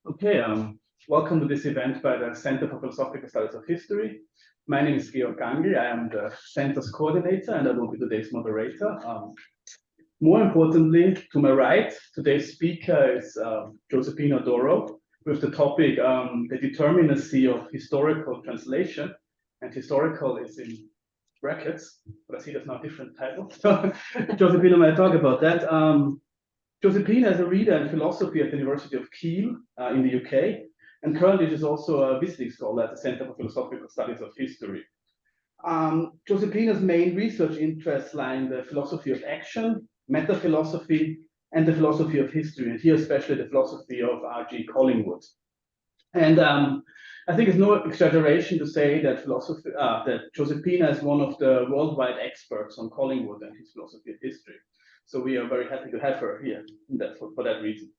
Okay, welcome to this event by the Center for Philosophical Studies of History. My name is Georg Gangl. I am the center's coordinator and I will be today's moderator. More importantly, to my right, today's speaker is Giuseppina D'Oro with the topic the determinacy of historical translation. And historical is in brackets, but I see there's now different titles. So Giuseppina might talk about that. Giuseppina is a reader in philosophy at the University of Keele in the UK, and currently she is also a visiting scholar at the Center for Philosophical Studies of History. Giuseppina's main research interests lie in the philosophy of action, meta-philosophy, and the philosophy of history, and here especially the philosophy of R.G. Collingwood. And I think it's no exaggeration to say that that Giuseppina is one of the worldwide experts on Collingwood and his philosophy of history. So we are very happy to have her here for that reason.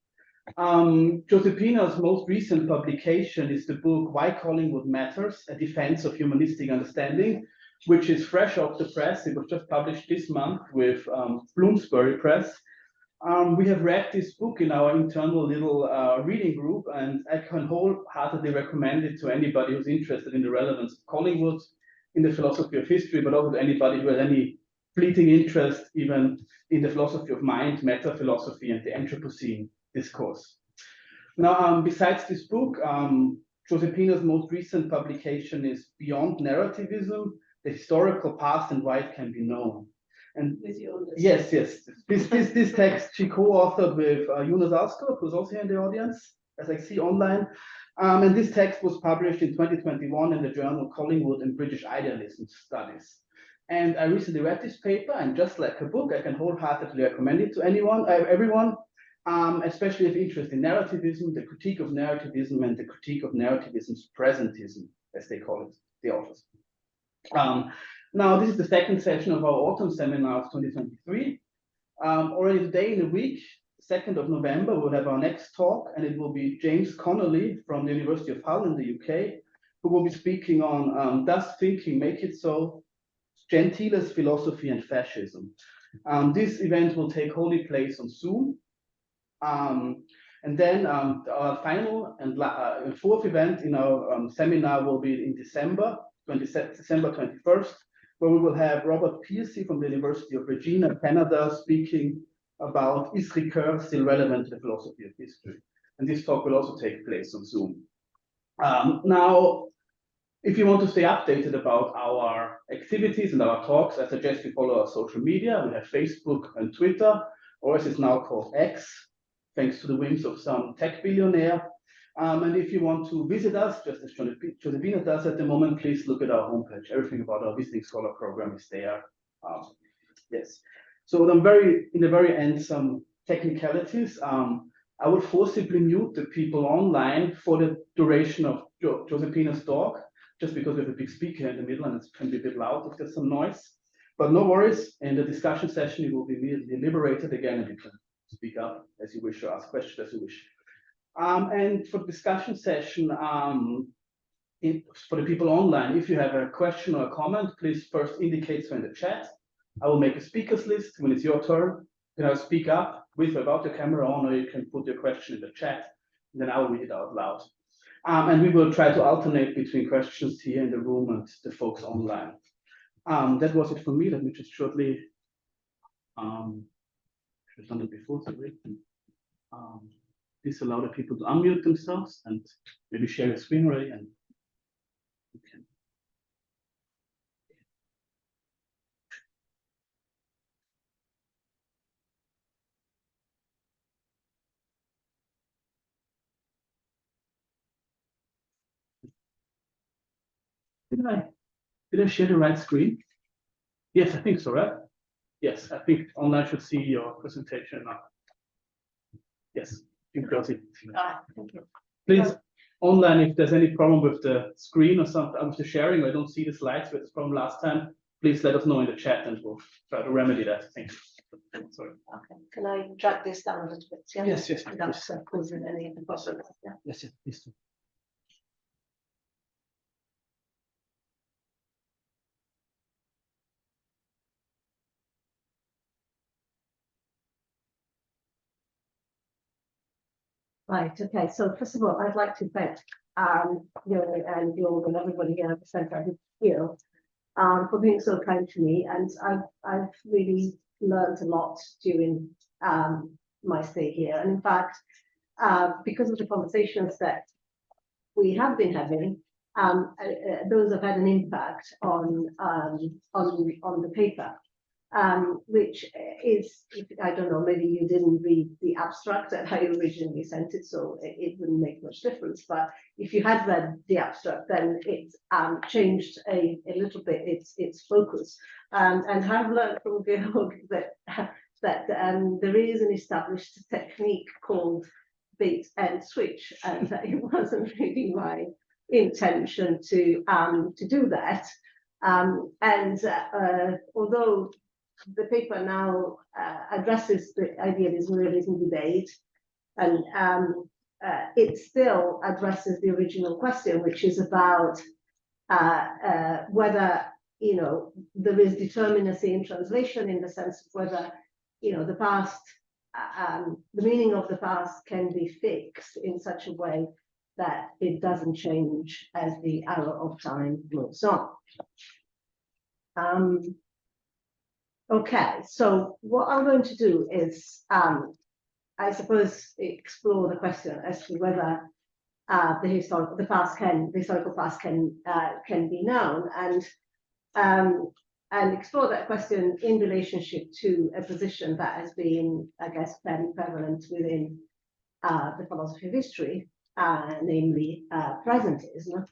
Giuseppina's most recent publication is the book Why Collingwood Matters, A Defense of Humanistic Understanding, which is fresh off the press. It was just published this month with Bloomsbury Press. We have read this book in our internal little reading group, and I can wholeheartedly recommend it to anybody who's interested in the relevance of Collingwood in the philosophy of history, but also to anybody who has any fleeting interest even in the philosophy of mind, meta-philosophy, and the Anthropocene discourse. Now, besides this book, Giuseppina's most recent publication is Beyond Narrativism, the Historical Past and Why It Can Be Known. And yes. This text she co-authored with Jonas Alstorp, who's also here in the audience, as I see online. And this text was published in 2021 in the journal Collingwood and British Idealism Studies. And I recently read this paper, and just like a book, I can wholeheartedly recommend it to everyone, especially if interested in narrativism, the critique of narrativism, and the critique of narrativism's presentism, as they call it, the authors. Now, this is the second session of our autumn seminar of 2023. Already today in a week, 2nd of November, we'll have our next talk, and it will be James Connolly from the University of Hull in the UK, who will be speaking on Does Thinking Make It So? Gentiles, Philosophy, and Fascism. This event will take wholly place on Zoom. And then our final and fourth event in our seminar will be in December 21st, where we will have Robert Piercy from the University of Regina, Canada, speaking about Is Recur Still Relevant to the Philosophy of History? And this talk will also take place on Zoom. Now, if you want to stay updated about our activities and our talks, I suggest you follow our social media. We have Facebook and Twitter, or as it's now called X, thanks to the whims of some tech billionaire. And if you want to visit us, just as Giuseppina does at the moment, please look at our homepage. Everything about our visiting scholar program is there. Yes. So in the very end, some technicalities. I will forcibly mute the people online for the duration of Giuseppina's talk, just because we have a big speaker in the middle and it can be a bit loud if there's some noise. But no worries, in the discussion session, you will be immediately liberated again and you can speak up as you wish or ask questions as you wish. And for the discussion session, for the people online, if you have a question or a comment, please first indicate so in the chat. I will make a speakers list. When it's your turn, you can speak up with or without the camera on, or you can put your question in the chat, and then I will read it out loud. And we will try to alternate between questions here in the room and the folks online. That was it for me. Let me just shortly, I've done it before, so wait. Please allow the people to unmute themselves and maybe share your screen already. And you can. Did I share the right screen? Yes, I think so, right? Yes, I think online should see your presentation now. Yes, you can see. Thank you. Please, online, if there's any problem with the screen or something, with the sharing, or I don't see the slides, we had this problem last time, please let us know in the chat and we'll try to remedy that. Thank you. Sorry. Okay. Can I drag this down a little bit? Yeah? Yes. Without causing any of the problems. Yeah. Yes, please. Right, okay, so first of all, I'd like to thank you and George and everybody here at the Centre here for being so kind to me, and I've really learned a lot during my stay here. And in fact, because of the conversations that we have been having, those have had an impact on the paper. Which is, I don't know, maybe you didn't read the abstract that I originally sent it, so it wouldn't make much difference. But if you had read the abstract, then it changed a little bit its focus. And I've learned from W.V.O that there is an established technique called bait and switch, and it wasn't really my intention to do that. Although the paper now addresses the idealism realism debate, and it still addresses the original question, which is about whether there is determinacy in translation, in the sense of whether the past, the meaning of the past can be fixed in such a way that it doesn't change as the arrow of time moves on. Okay, so what I'm going to do is, I suppose, explore the question as to whether the historical past can be known, and explore that question in relationship to a position that has been, I guess, fairly prevalent within the philosophy of history, namely presentism.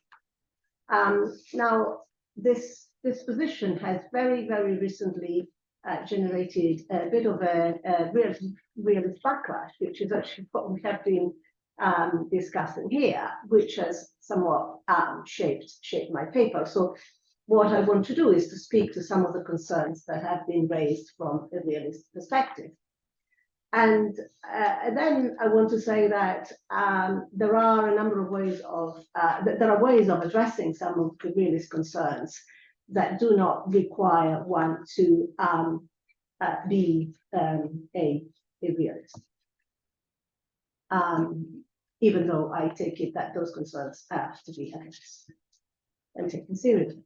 Now, this position has very, very recently generated a bit of a realist backlash, which is actually what we have been discussing here, which has somewhat shaped my paper. So what I want to do is to speak to some of the concerns that have been raised from a realist perspective. And then I want to say that there are a number of ways of addressing some of the realist concerns that do not require one to be a realist. Even though I take it that those concerns have to be addressed and taken seriously.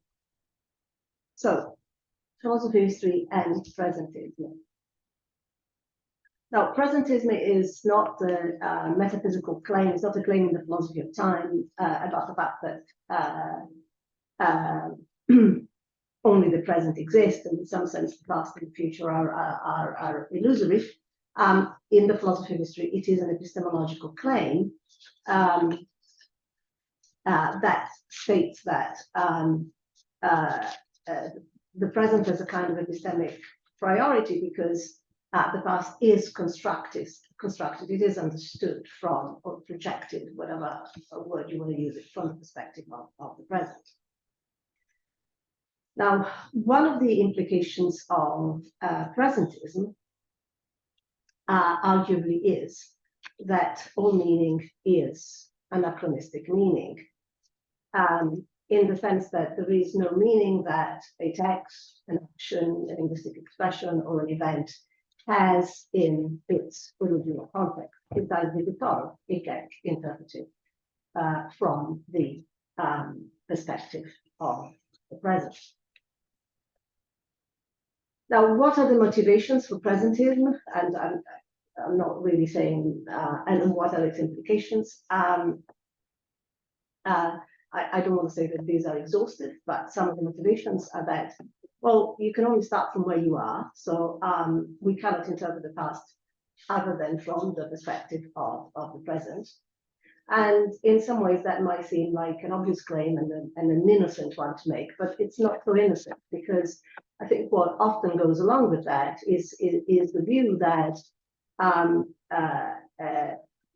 So, philosophy of history and presentism. Now, presentism is not a metaphysical claim, it's not a claim in the philosophy of time about the fact that only the present exists, and in some sense the past and the future are illusory. In the philosophy of history, it is an epistemological claim that states that the present has a kind of epistemic priority because the past is constructed, it is understood from, or projected, whatever word you want to use it, from the perspective of the present. Now, one of the implications of presentism arguably is that all meaning is anachronistic meaning, in the sense that there is no meaning that a text, an action, a linguistic expression, or an event has in its original context. It does because it gets interpreted from the perspective of the present. Now, what are the motivations for presentism? And I'm not really saying, and what are its implications? I don't want to say that these are exhaustive, but some of the motivations are that, well, you can only start from where you are. So we cannot interpret the past other than from the perspective of the present. And in some ways that might seem like an obvious claim and an innocent one to make, but it's not so innocent, because I think what often goes along with that is the view that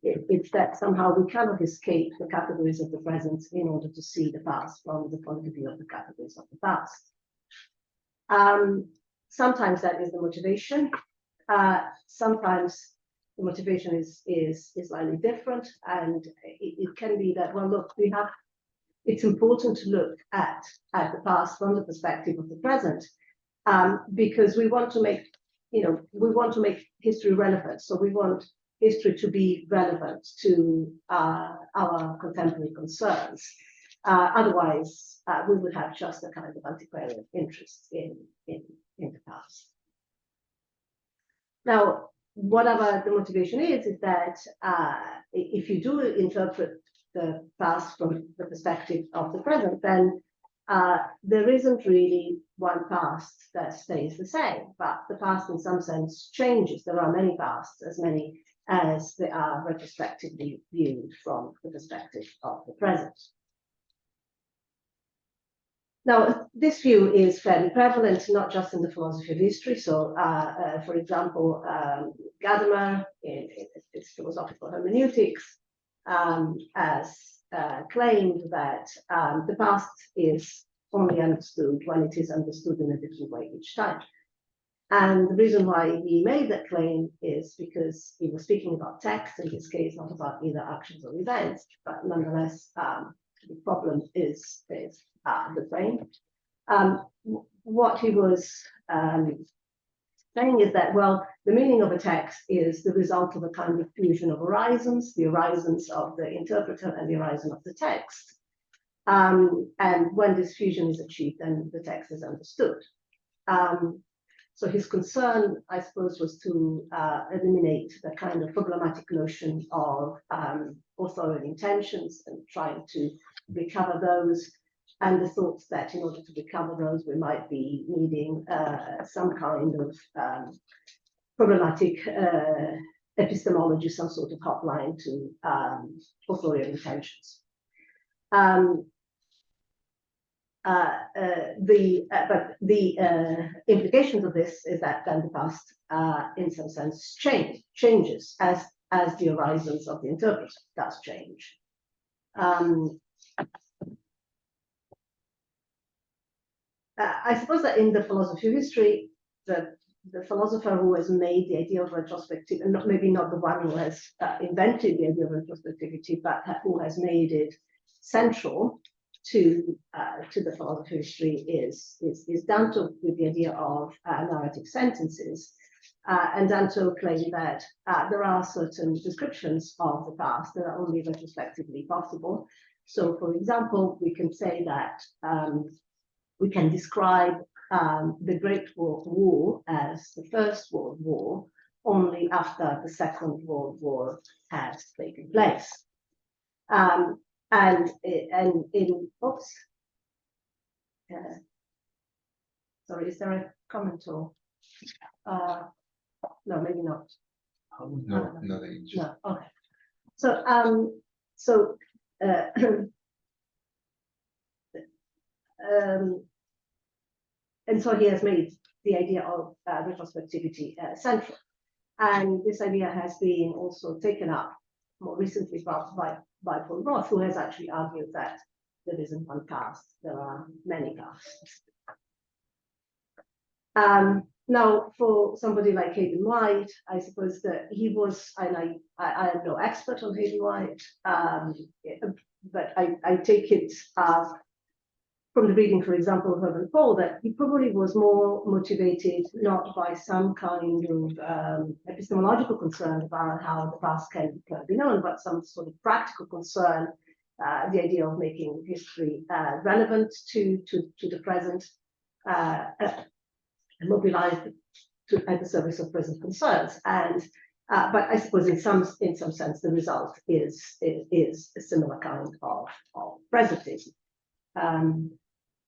it's that somehow we cannot escape the categories of the present in order to see the past from the point of view of the categories of the past. Sometimes that is the motivation. Sometimes the motivation is slightly different, and it can be that, well, look, it's important to look at the past from the perspective of the present, because we want to make history relevant. So we want history to be relevant to our contemporary concerns. Otherwise, we would have just a kind of antiquarian interest in the past. Now, whatever the motivation is that if you do interpret the past from the perspective of the present, then there isn't really one past that stays the same, but the past in some sense changes. There are many pasts, as many as they are retrospectively viewed from the perspective of the present. Now, this view is fairly prevalent, not just in the philosophy of history. So, for example, Gadamer, in his philosophical hermeneutics, has claimed that the past is only understood when it is understood in a different way each time. And the reason why he made that claim is because he was speaking about text, in this case, not about either actions or events, but nonetheless, the problem is the same. What he was saying is that, well, the meaning of a text is the result of a kind of fusion of horizons, the horizons of the interpreter and the horizon of the text. And when this fusion is achieved, then the text is understood. So his concern, I suppose, was to eliminate the kind of problematic notion of authorial intentions and trying to recover those, and the thoughts that in order to recover those, we might be needing some kind of problematic epistemology, some sort of hotline to authorial intentions. But the implications of this is that then the past, in some sense, changes as the horizons of the interpreter does change. I suppose that in the philosophy of history, the philosopher who has made the idea of retrospective, and maybe not the one who has invented the idea of retrospectivity, but who has made it central to the philosophy of history is Danto, with the idea of narrative sentences. And Danto claimed that there are certain descriptions of the past that are only retrospectively possible. So, for example, we can say that we can describe the Great World War as the First World War only after the Second World War has taken place. And in oops, sorry, is there a comment or no, maybe not. No, nothing. No, okay. So and so he has made the idea of retrospectivity central, and this idea has been also taken up more recently by Paul Roth, who has actually argued that there isn't one past, there are many pasts. Now, for somebody like Hayden White, I suppose that he was, and I am no expert on Hayden White, but I take it from the reading, for example, of Herman Paul, that he probably was more motivated not by some kind of epistemological concern about how the past can be known, but some sort of practical concern, the idea of making history relevant to the present, and mobilized at the service of present concerns. And but I suppose in some sense the result is a similar kind of presentism.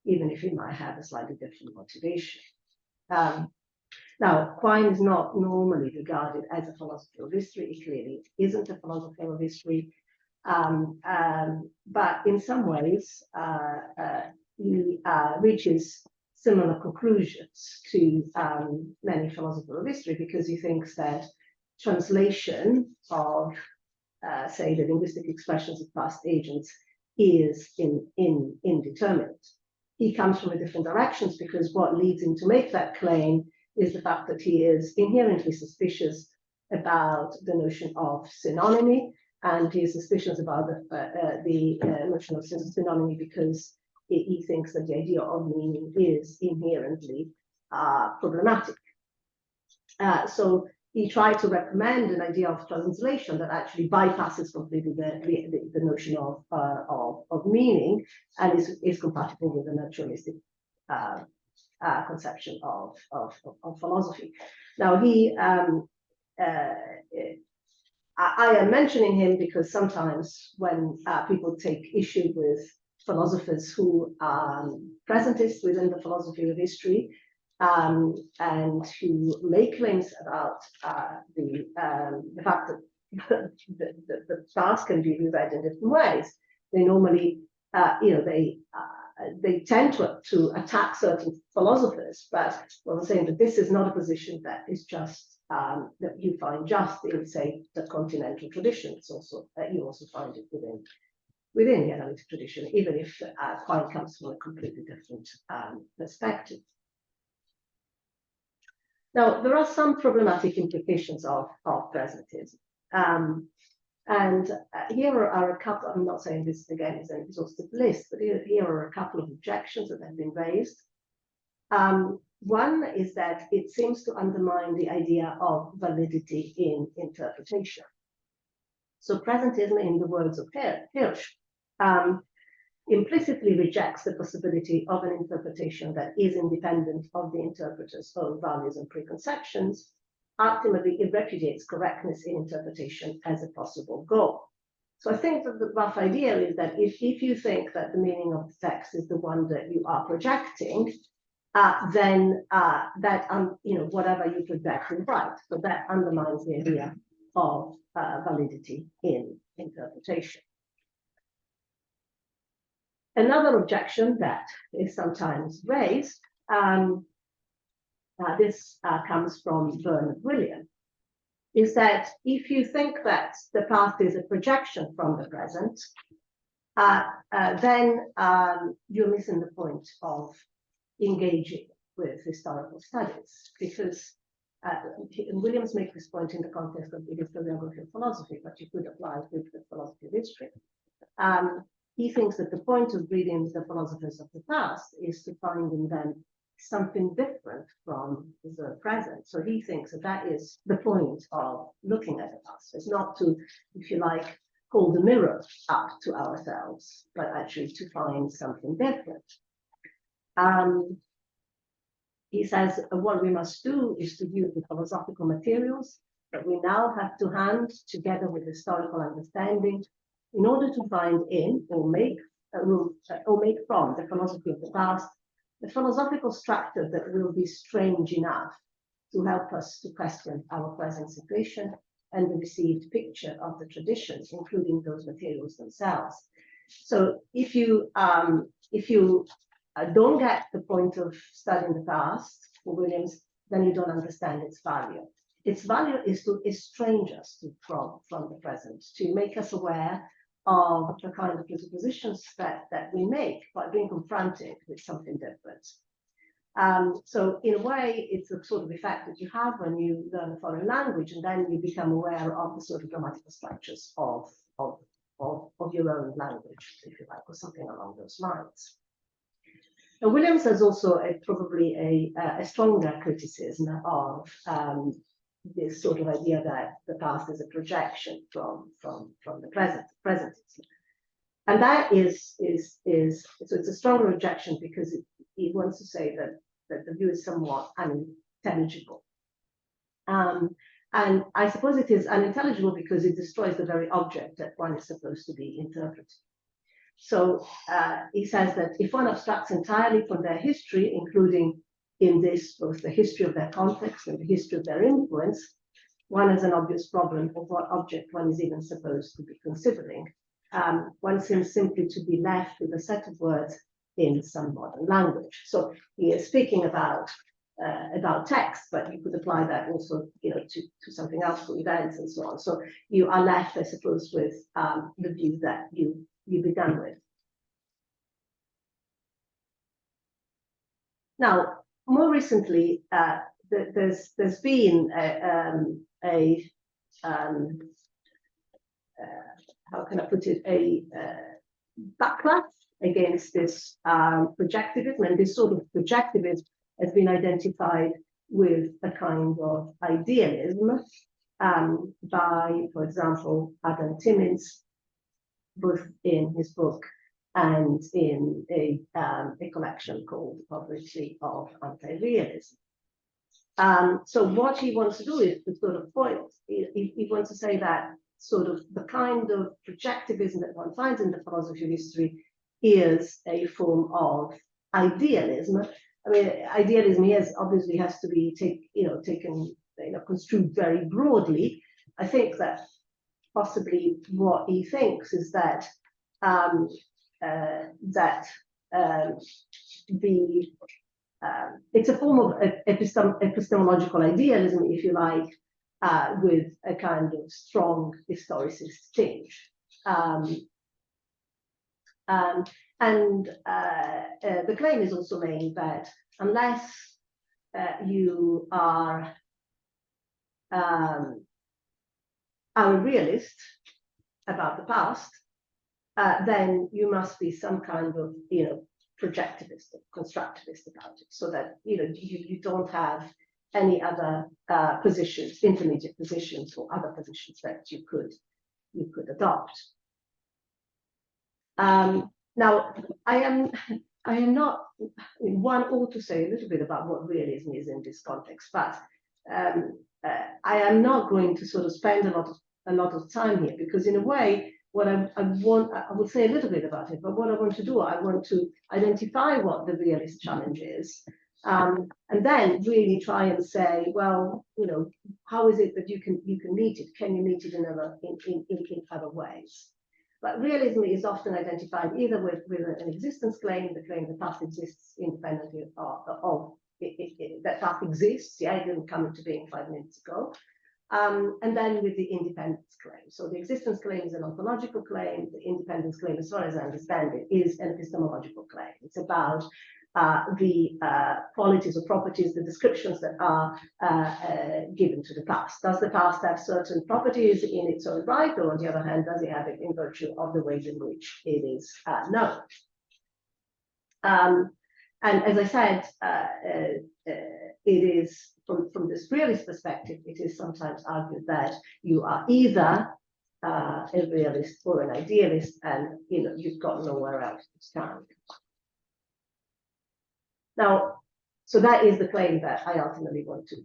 Even if it might have a slightly different motivation. Now, Quine is not normally regarded as a philosopher of history. He clearly isn't a philosopher of history, but in some ways, he reaches similar conclusions to many philosophers of history, because he thinks that translation of, say, the linguistic expressions of past agents is indeterminate. He comes from a different directions, because what leads him to make that claim is the fact that he is inherently suspicious about the notion of synonymy, and he is suspicious about the notion of synonymy because he thinks that the idea of meaning is inherently problematic. So he tried to recommend an idea of translation that actually bypasses completely the notion of meaning and is compatible with the naturalistic conception of philosophy. Now, I am mentioning him because sometimes when people take issue with philosophers who are presentists within the philosophy of history and who make claims about the fact that the past can be reread in different ways, they normally, they tend to attack certain philosophers, but I'm saying that this is not a position that is just that you find just in, say, the continental tradition. It's also you also find it within the analytic tradition, even if Quine comes from a completely different perspective. Now, there are some problematic implications of presentism. And here are a couple, I'm not saying this again is an exhaustive list, but here are a couple of objections that have been raised. One is that it seems to undermine the idea of validity in interpretation. So presentism, in the words of Hirsch, implicitly rejects the possibility of an interpretation that is independent of the interpreter's own values and preconceptions. Ultimately, it repudiates correctness in interpretation as a possible goal. So I think that the rough idea is that if you think that the meaning of the text is the one that you are projecting, then whatever you project is right. So that undermines the idea of validity in interpretation. Another objection that is sometimes raised, this comes from Bernard William, is that if you think that the past is a projection from the present, then you're missing the point of engaging with historical studies, because Williams makes this point in the context of the historiography of philosophy, but you could apply it with the philosophy of history. He thinks that the point of reading the philosophers of the past is to find in them something different from the present. So he thinks that that is the point of looking at the past. It's not to, if you like, hold the mirror up to ourselves, but actually to find something different. He says what we must do is to use the philosophical materials that we now have to hand together with historical understanding in order to find in or make from the philosophy of the past the philosophical structure that will be strange enough to help us to question our present situation and the received picture of the traditions, including those materials themselves. So if you don't get the point of studying the past for Williams, then you don't understand its value. Its value is to estrange us from the present, to make us aware of the kind of presuppositions that we make by being confronted with something different. So in a way, it's a sort of effect that you have when you learn a foreign language, and then you become aware of the sort of grammatical structures of your own language, if you like, or something along those lines. Now, Williams has also probably a stronger criticism of this sort of idea that the past is a projection from the present. And that is so it's a stronger objection because it wants to say that the view is somewhat unintelligible. And I suppose it is unintelligible because it destroys the very object that one is supposed to be interpreting. So he says that if one abstracts entirely from their history, including in this both the history of their context and the history of their influence, one has an obvious problem of what object one is even supposed to be considering. One seems simply to be left with a set of words in some modern language. So he is speaking about text, but you could apply that also, to something else, for events and so on. So you are left, I suppose, with the view that you began with. Now, more recently, there's been how can I put it, a backlash against this projectivism, and this sort of projectivism has been identified with a kind of idealism by, for example, Adam Timmins, both in his book and in a collection called The Poverty of Anti-Realism. So what he wants to do is to sort of point, he wants to say that sort of the kind of projectivism that one finds in the philosophy of history is a form of idealism. I mean, idealism obviously has to be taken, construed very broadly. I think that possibly what he thinks is that it's a form of epistemological idealism, if you like, with a kind of strong historicist tinge. The claim is also made that unless you are a realist about the past, then you must be some kind of projectivist or constructivist about it, so that you don't have any other positions, intermediate positions, or other positions that you could adopt. Now, I am not, one ought to say a little bit about what realism is in this context, but I am not going to sort of spend a lot of time here, because in a way, what I will say a little bit about it, but what I want to do, I want to identify what the realist challenge is, and then really try and say, well, how is it that you can meet it? Can you meet it in other ways? But realism is often identified either with an existence claim, the claim the past exists independently of that past exists, it didn't come into being 5 minutes ago, and then with the independence claim. So the existence claim is an ontological claim. The independence claim, as far as I understand it, is an epistemological claim. It's about the qualities or properties, the descriptions that are given to the past. Does the past have certain properties in its own right, or on the other hand, does it have it in virtue of the ways in which it is known? And as I said, it is, from this realist perspective, it is sometimes argued that you are either a realist or an idealist, and you've got nowhere else to stand. Now, so that is the claim that I ultimately want to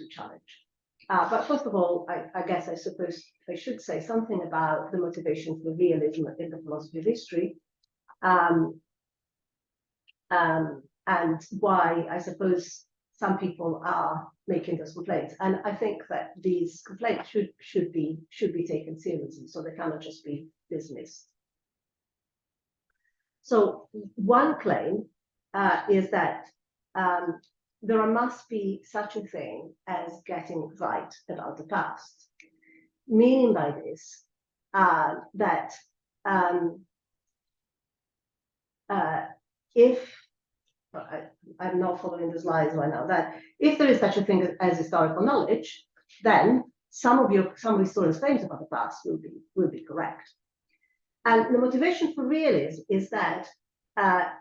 challenge. But first of all, I guess I suppose I should say something about the motivation for realism in the philosophy of history, and why I suppose some people are making those complaints. And I think that these complaints should be taken seriously, so they cannot just be dismissed. So one claim is that there must be such a thing as getting right about the past. Meaning by this that if I'm not following the slides right now, that if there is such a thing as historical knowledge, then some of historians' claims about the past will be correct. And the motivation for realism is that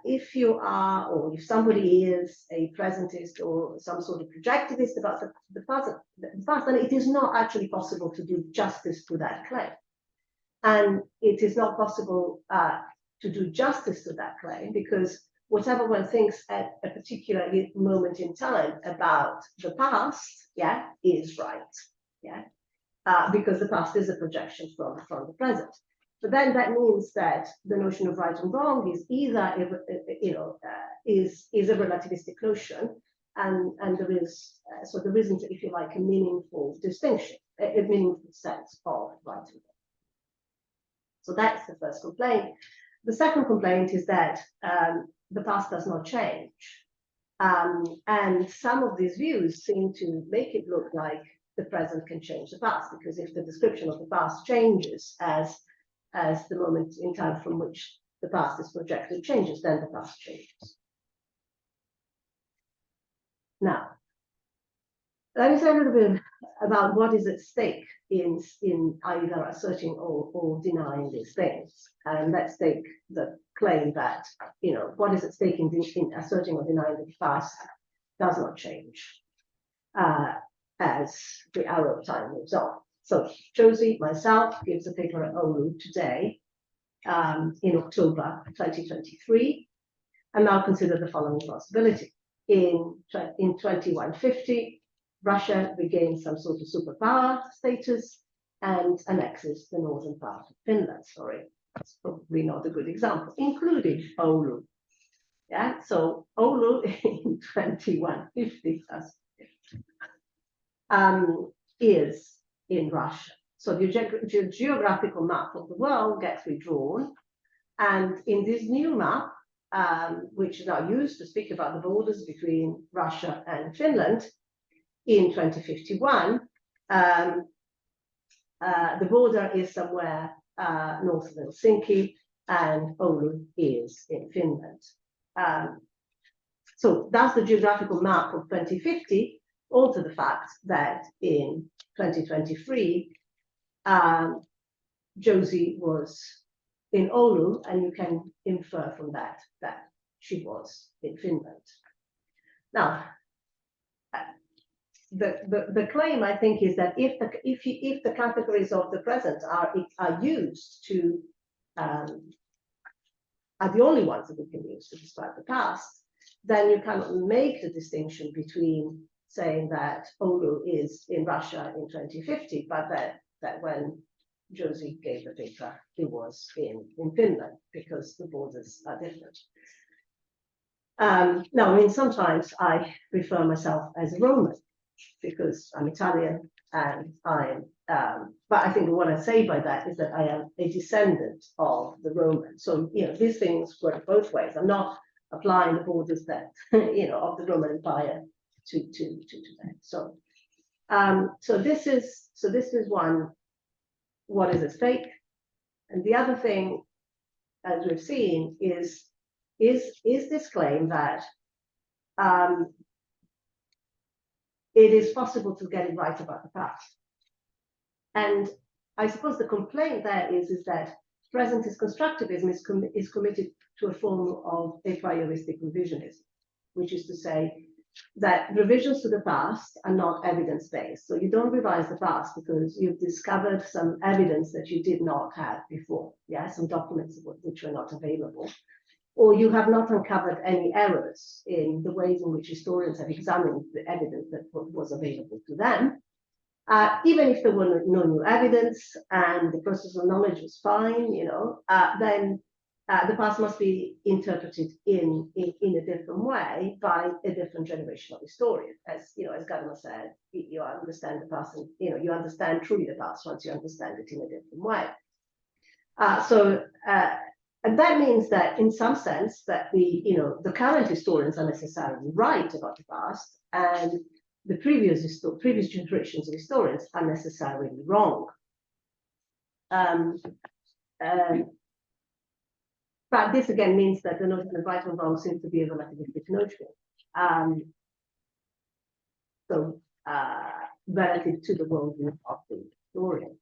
if you are, or if somebody is a presentist or some sort of projectivist about the past, then it is not actually possible to do justice to that claim. And it is not possible to do justice to that claim, because whatever one thinks at a particular moment in time about the past, is right, because the past is a projection from the present. But then that means that the notion of right and wrong is either, is a relativistic notion, and there isn't, if you like, a meaningful distinction, a meaningful sense of right and wrong. So that's the first complaint. The second complaint is that the past does not change, and some of these views seem to make it look like the present can change the past, because if the description of the past changes as the moment in time from which the past is projected changes, then the past changes. Now, let me say a little bit about what is at stake in either asserting or denying these things. And let's take the claim that, what is at stake in asserting or denying that the past does not change. as the arrow of time moves on. So Josie, myself, gives a paper at OLU today, in October 2023, and now consider the following possibility. In 2150, Russia regains some sort of superpower status and annexes the northern part of Finland. Sorry, that's probably not a good example, including Oulu. Yeah, so Oulu in 2150 is in Russia. So the geographical map of the world gets redrawn, and in this new map, which is now used to speak about the borders between Russia and Finland, in 2051, the border is somewhere north of Helsinki, and Oulu is in Finland. So that's the geographical map of 2050, alter the fact that in 2023, Josie was in Oulu, and you can infer from that that she was in Finland. Now, the claim, I think, is that if the categories of the present are used to are the only ones that we can use to describe the past, then you cannot make the distinction between saying that Oulu is in Russia in 2050, but that when Josie gave the paper, it was in Finland, because the borders are different. Now, I mean, sometimes I refer myself as a Roman because I'm Italian, and I'm, but I think what I say by that is that I am a descendant of the Romans. So, you know, these things work both ways. I'm not applying the borders that, you know, of the Roman Empire to that. So, so this is one, what is at stake. And the other thing, as we've seen, is this claim that it is possible to get it right about the past. And I suppose the complaint there is that presentist constructivism is committed to a form of a prioristic revisionism, which is to say that revisions to the past are not evidence-based. So you don't revise the past because you've discovered some evidence that you did not have before, yeah, some documents which were not available, or you have not uncovered any errors in the ways in which historians have examined the evidence that was available to them. Even if there were no new evidence and the process of knowledge was fine, you know, then the past must be interpreted in a different way by a different generation of historians. As you know, as Gadamer said, you understand the past, and you know, you understand truly the past once you understand it in a different way. And that means that, in some sense, that the current historians are necessarily right about the past, and the previous generations of historians are necessarily wrong. But this again means that the notion of right and wrong seems to be a relativistic notion. Relative to the worldview of the historian.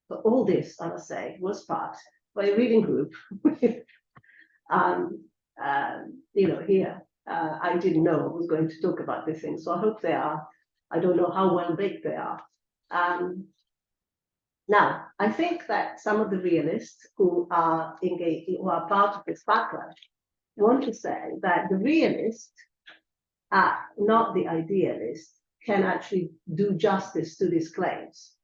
But all this, I must say, was part by a reading group. Here, I didn't know I was going to talk about these things, so I hope they are. I don't know how well baked they are. Now, I think that some of the realists who are engaged, who are part of this backlash, want to say that the realist, not the idealist, can actually do justice to these claims.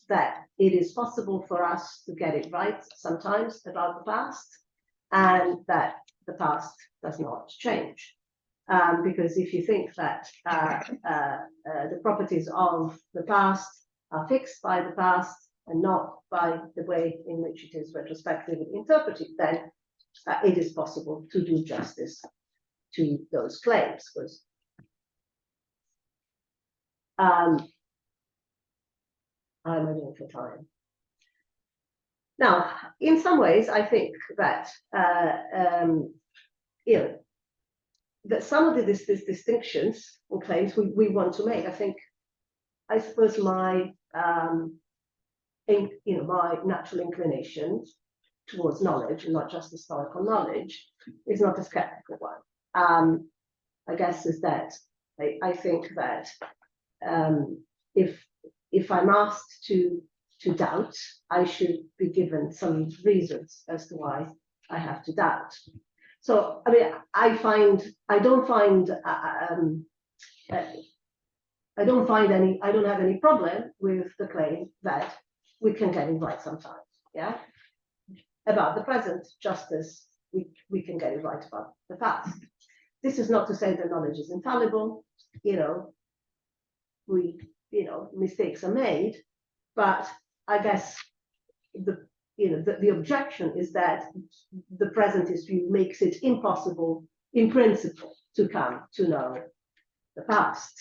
That it is possible for us to get it right sometimes about the past, and that the past does not change. Because if you think that the properties of the past are fixed by the past and not by the way in which it is retrospectively interpreted, then it is possible to do justice to those claims. Because I'm running for time. Now, in some ways, I think that that some of these distinctions or claims we want to make. I suppose my my natural inclination towards knowledge, and not just historical knowledge, is not a skeptical one. I guess, is that I think that if I'm asked to doubt, I should be given some reasons as to why I have to doubt. So, I mean, I don't have any problem with the claim that we can get it right sometimes, yeah, about the present, just as we can get it right about the past. This is not to say that knowledge is infallible, mistakes are made, but I guess the objection is that the presentist view makes it impossible, in principle, to come to know the past,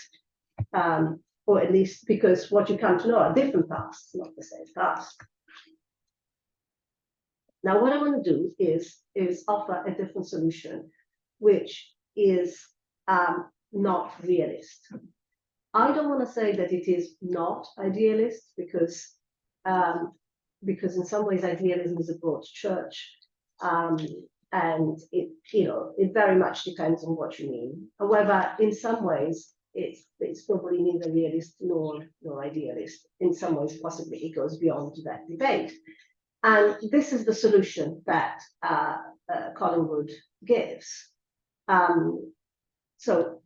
or at least because what you come to know are different pasts, not the same past. Now, what I want to do is offer a different solution, which is not realist. I don't want to say that it is not idealist, because in some ways idealism is a broad church, and it very much depends on what you mean. However, in some ways it's probably neither realist nor idealist. In some ways, possibly it goes beyond that debate. And this is the solution that Collingwood gives. So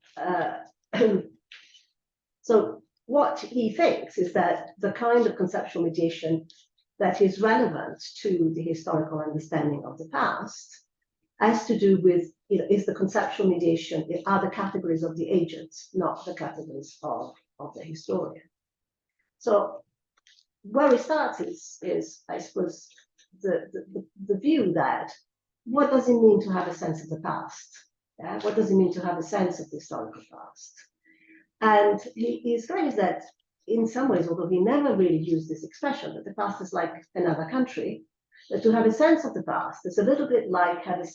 what he thinks is that the kind of conceptual mediation that is relevant to the historical understanding of the past has to do with, is the conceptual mediation, are the categories of the agents, not the categories of the historian. So where we start is I suppose, the view that what does it mean to have a sense of the past? Yeah? What does it mean to have a sense of the historical past? And his claim is that in some ways, although he never really used this expression, that the past is like another country, that to have a sense of the past is a little bit like to have a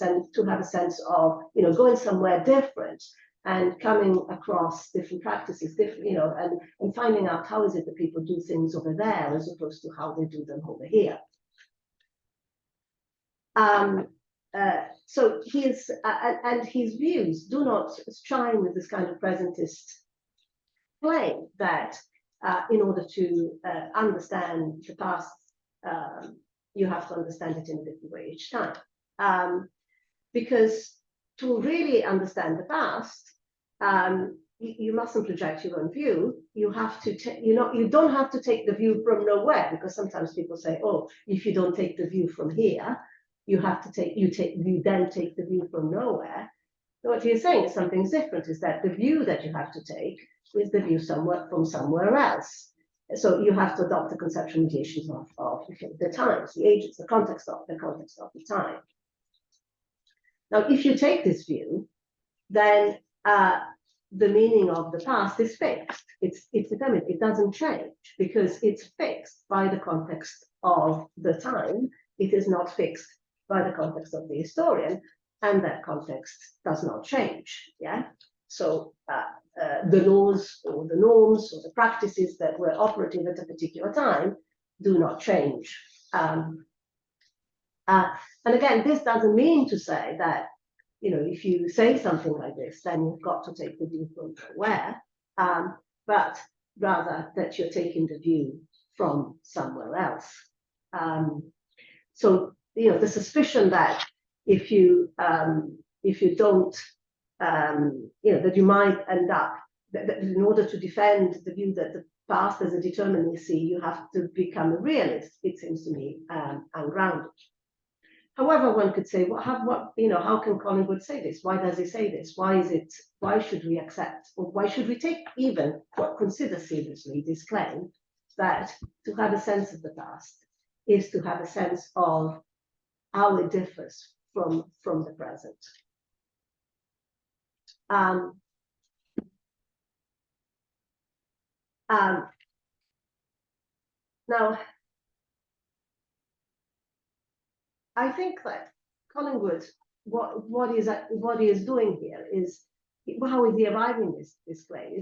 sense of, going somewhere different and coming across different practices, and finding out how is it that people do things over there as opposed to how they do them over here. So his views do not chime with this kind of presentist claim that in order to understand the past, you have to understand it in a different way each time. Because to really understand the past, you mustn't project your own view. You have to you don't have to take the view from nowhere, because sometimes people say, oh, if you don't take the view from here, you then take the view from nowhere. So what you're saying is something different, is that the view that you have to take is the view from somewhere else. So you have to adopt the conceptual mediations of the times, the agents, the context of the time. Now, if you take this view, then the meaning of the past is fixed. It's determined. It doesn't change because it's fixed by the context of the time. It is not fixed by the context of the historian, and that context does not change. Yeah. So the laws or the norms or the practices that were operative at a particular time do not change. And again, this doesn't mean to say that, if you say something like this, then you've got to take the view from where, but rather that you're taking the view from somewhere else. So, the suspicion that if you don't, that you might end up, that in order to defend the view that the past as a determinacy, you have to become a realist, it seems to me ungrounded. However, one could say, well, how can Collingwood say this? Why does he say this? Why should we accept, or why should we take even or consider seriously this claim that to have a sense of the past is to have a sense of how it differs from the present? Now, I think that Collingwood, what he is doing here is, how is he arriving this claim?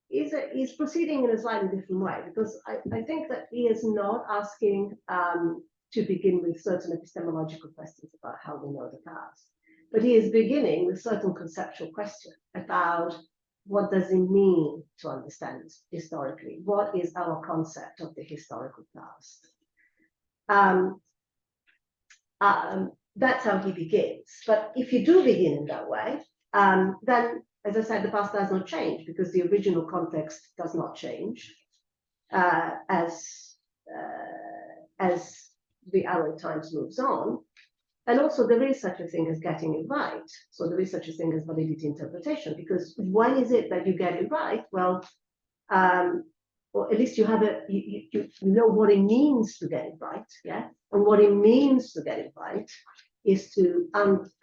Is proceeding in a slightly different way, because I think that he is not asking to begin with certain epistemological questions about how we know the past. but he is beginning with certain conceptual question about what does it mean to understand historically? What is our concept of the historical past? That's how he begins. But if you do begin in that way, then, as I said, the past does not change because the original context does not change as the arrow times moves on. And also there is such a thing as getting it right. So there is such a thing as validity interpretation, because when is it that you get it right? Well, or at least you have you know what it means to get it right, yeah? And what it means to get it right is to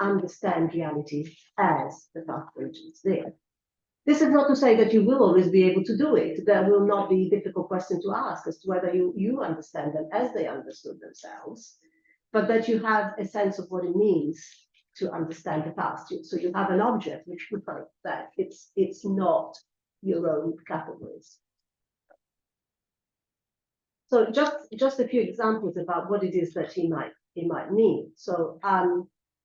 understand reality as the past origins there. This is not to say that you will always be able to do it. There will not be difficult question to ask as to whether you understand them as they understood themselves, but that you have a sense of what it means to understand the past. So you have an object which would find that it's not your own categories. So just a few examples about what it is that he might mean. So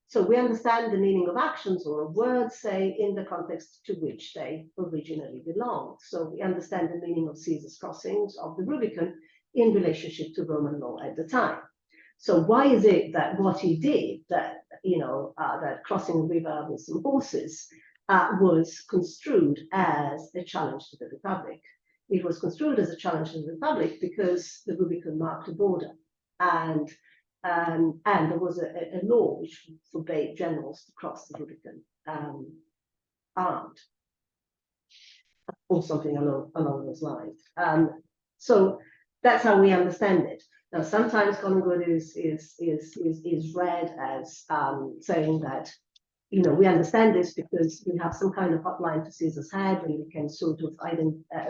so we understand the meaning of actions or of words, say, in the context to which they originally belonged. So we understand the meaning of Caesar's crossings of the Rubicon in relationship to Roman law at the time. So why is it that what he did, that that crossing a river with some horses, was construed as a challenge to the Republic? It was construed as a challenge to the Republic because the Rubicon marked a border, and there was a law which forbade generals to cross the Rubicon armed, or something along those lines. So that's how we understand it. Now, sometimes Collingwood is read as saying that we understand this because we have some kind of hotline to Caesar's head, and we can sort of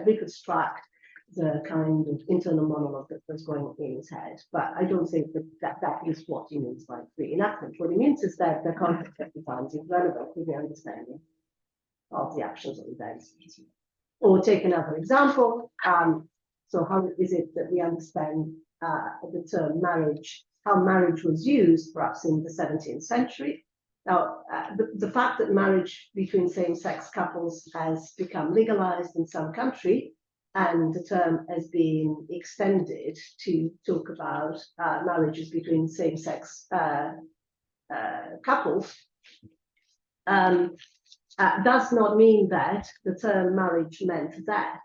reconstruct the kind of internal monologue that was going on in his head. But I don't think that is what he means by reenactment. What he means is that the context of the times is relevant to the understanding of the actions of events. Or take another example. So how is it that we understand the term marriage, how marriage was used perhaps in the 17th century? Now, the fact that marriage between same-sex couples has become legalized in some country, and the term has been extended to talk about marriages between same-sex couples, does not mean that the term marriage meant that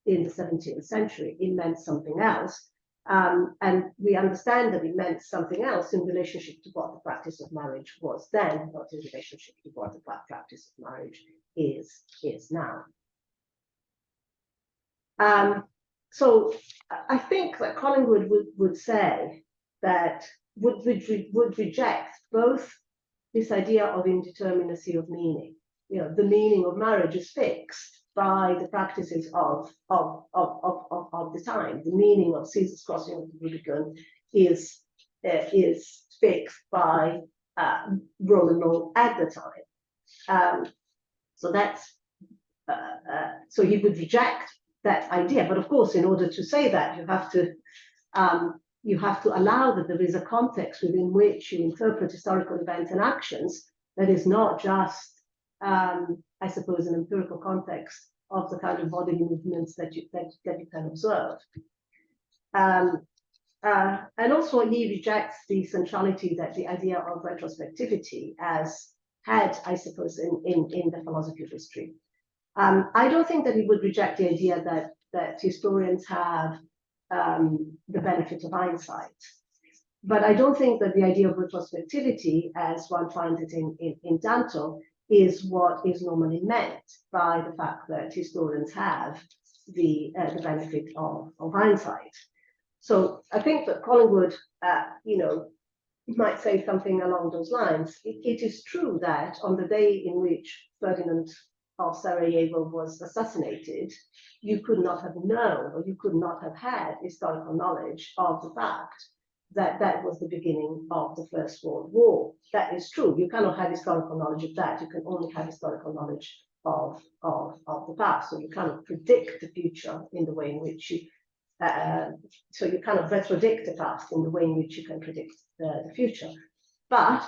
in the 17th century. It meant something else. And we understand that it meant something else in relationship to what the practice of marriage was then, not in relationship to what the practice of marriage is now. So I think that Collingwood would say that would reject both this idea of indeterminacy of meaning. The meaning of marriage is fixed by the practices of the time. The meaning of Caesar's crossing of the Rubicon is fixed by Roman law at the time. So that's so he would reject that idea. But of course, in order to say that, you have to allow that there is a context within which you interpret historical events and actions that is not just I suppose, an empirical context of the kind of bodily movements that you can observe. And also he rejects the centrality that the idea of retrospectivity has had, I suppose, in the philosophy of history. I don't think that he would reject the idea that historians have the benefit of hindsight. But I don't think that the idea of retrospectivity, as one finds it in Danto, is what is normally meant by the fact that historians have the benefit of hindsight. So I think that Collingwood, might say something along those lines. It is true that on the day in which Ferdinand of Sarajevo was assassinated, you could not have known, or you could not have had historical knowledge of the fact that that was the beginning of the First World War. That is true. You cannot have historical knowledge of that. You can only have historical knowledge of the past. So you cannot predict the future in the way in which you, so you cannot retrodict the past in the way in which you can predict the future. But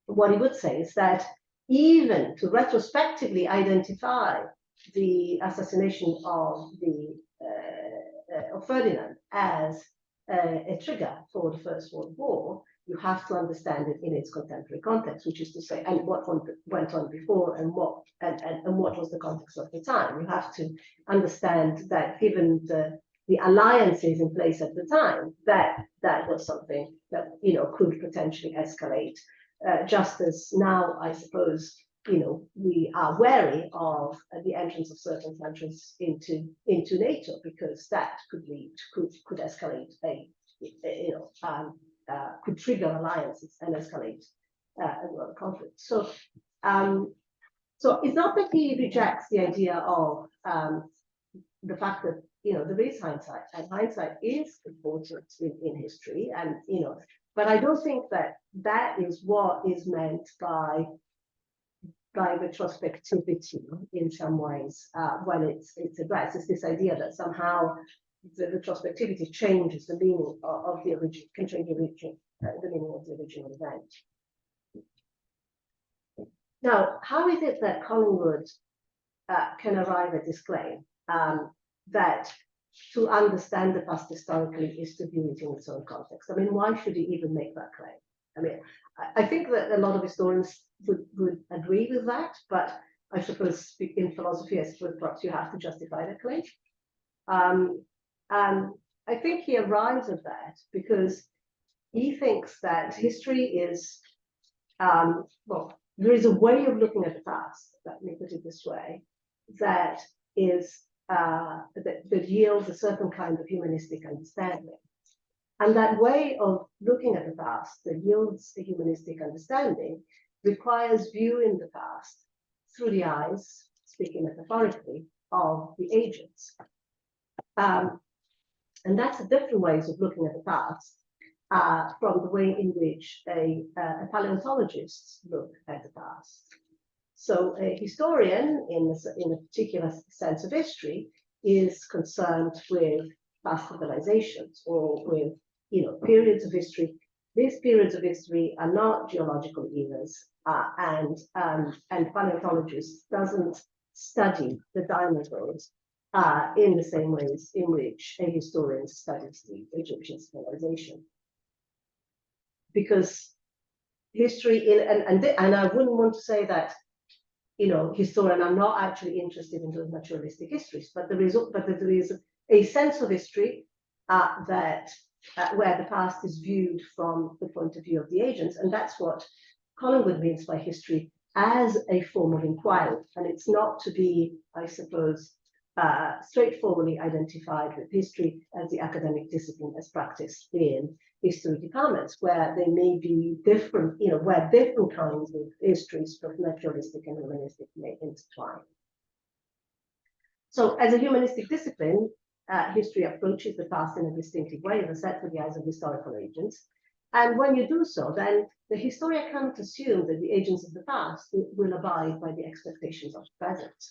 what he would say is that even to retrospectively identify the assassination of Ferdinand as a trigger for the First World War, you have to understand it in its contemporary context, which is to say, and what went on before, and what was the context of the time. You have to understand that given the alliances in place at the time, that was something that could potentially escalate. Just as now, I suppose, we are wary of the entrance of certain countries into NATO, because that could escalate could trigger alliances and escalate a world conflict. So it's not that he rejects the idea of the fact that there is hindsight, and hindsight is important in history, and but I don't think that is what is meant by retrospectivity in some ways when it's addressed. It's this idea that somehow the retrospectivity changes the meaning of the origin, can change the meaning of the original event. Now, how is it that Collingwood can arrive at this claim that to understand the past historically is to view it in its own context? I mean, why should he even make that claim? I mean, I think that a lot of historians would agree with that, but I suppose in philosophy, I suppose perhaps you have to justify the claim. And I think he arrives at that because he thinks that history is, well, there is a way of looking at the past, let me put it this way, that is that yields a certain kind of humanistic understanding. And that way of looking at the past that yields a humanistic understanding requires viewing the past through the eyes, speaking metaphorically, of the agents. And that's a different ways of looking at the past from the way in which a paleontologist look at the past. So a historian, in a particular sense of history, is concerned with past civilizations or with periods of history. These periods of history are not geological eras, and paleontologist doesn't study the dinosaurs in the same ways in which a historian studies the Egyptian civilization. Because history, and I wouldn't want to say that historians are not actually interested in those naturalistic histories, but there is a sense of history that where the past is viewed from the point of view of the agents, and that's what Collingwood means by history as a form of inquiry. And it's not to be, I suppose, straightforwardly identified with history as the academic discipline as practiced in history departments, where they may be different, where different kinds of histories, both naturalistic and humanistic, may intertwine. So as a humanistic discipline, history approaches the past in a distinctive way, as I said, through the eyes of historical agents. And when you do so, then the historian can't assume that the agents of the past will abide by the expectations of the present.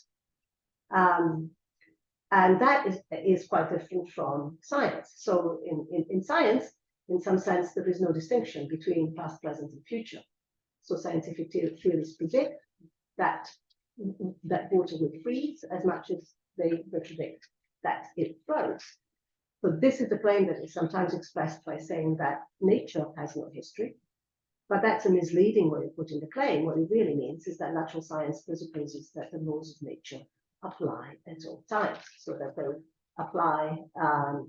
And that is quite different from science. So in science, in some sense, there is no distinction between past, present, and future. So scientific theories predict that water will freeze as much as they predict that it flows. So this is a claim that is sometimes expressed by saying that nature has no history, but that's a misleading way of putting the claim. What it really means is that natural science presupposes that the laws of nature apply at all times, so that they apply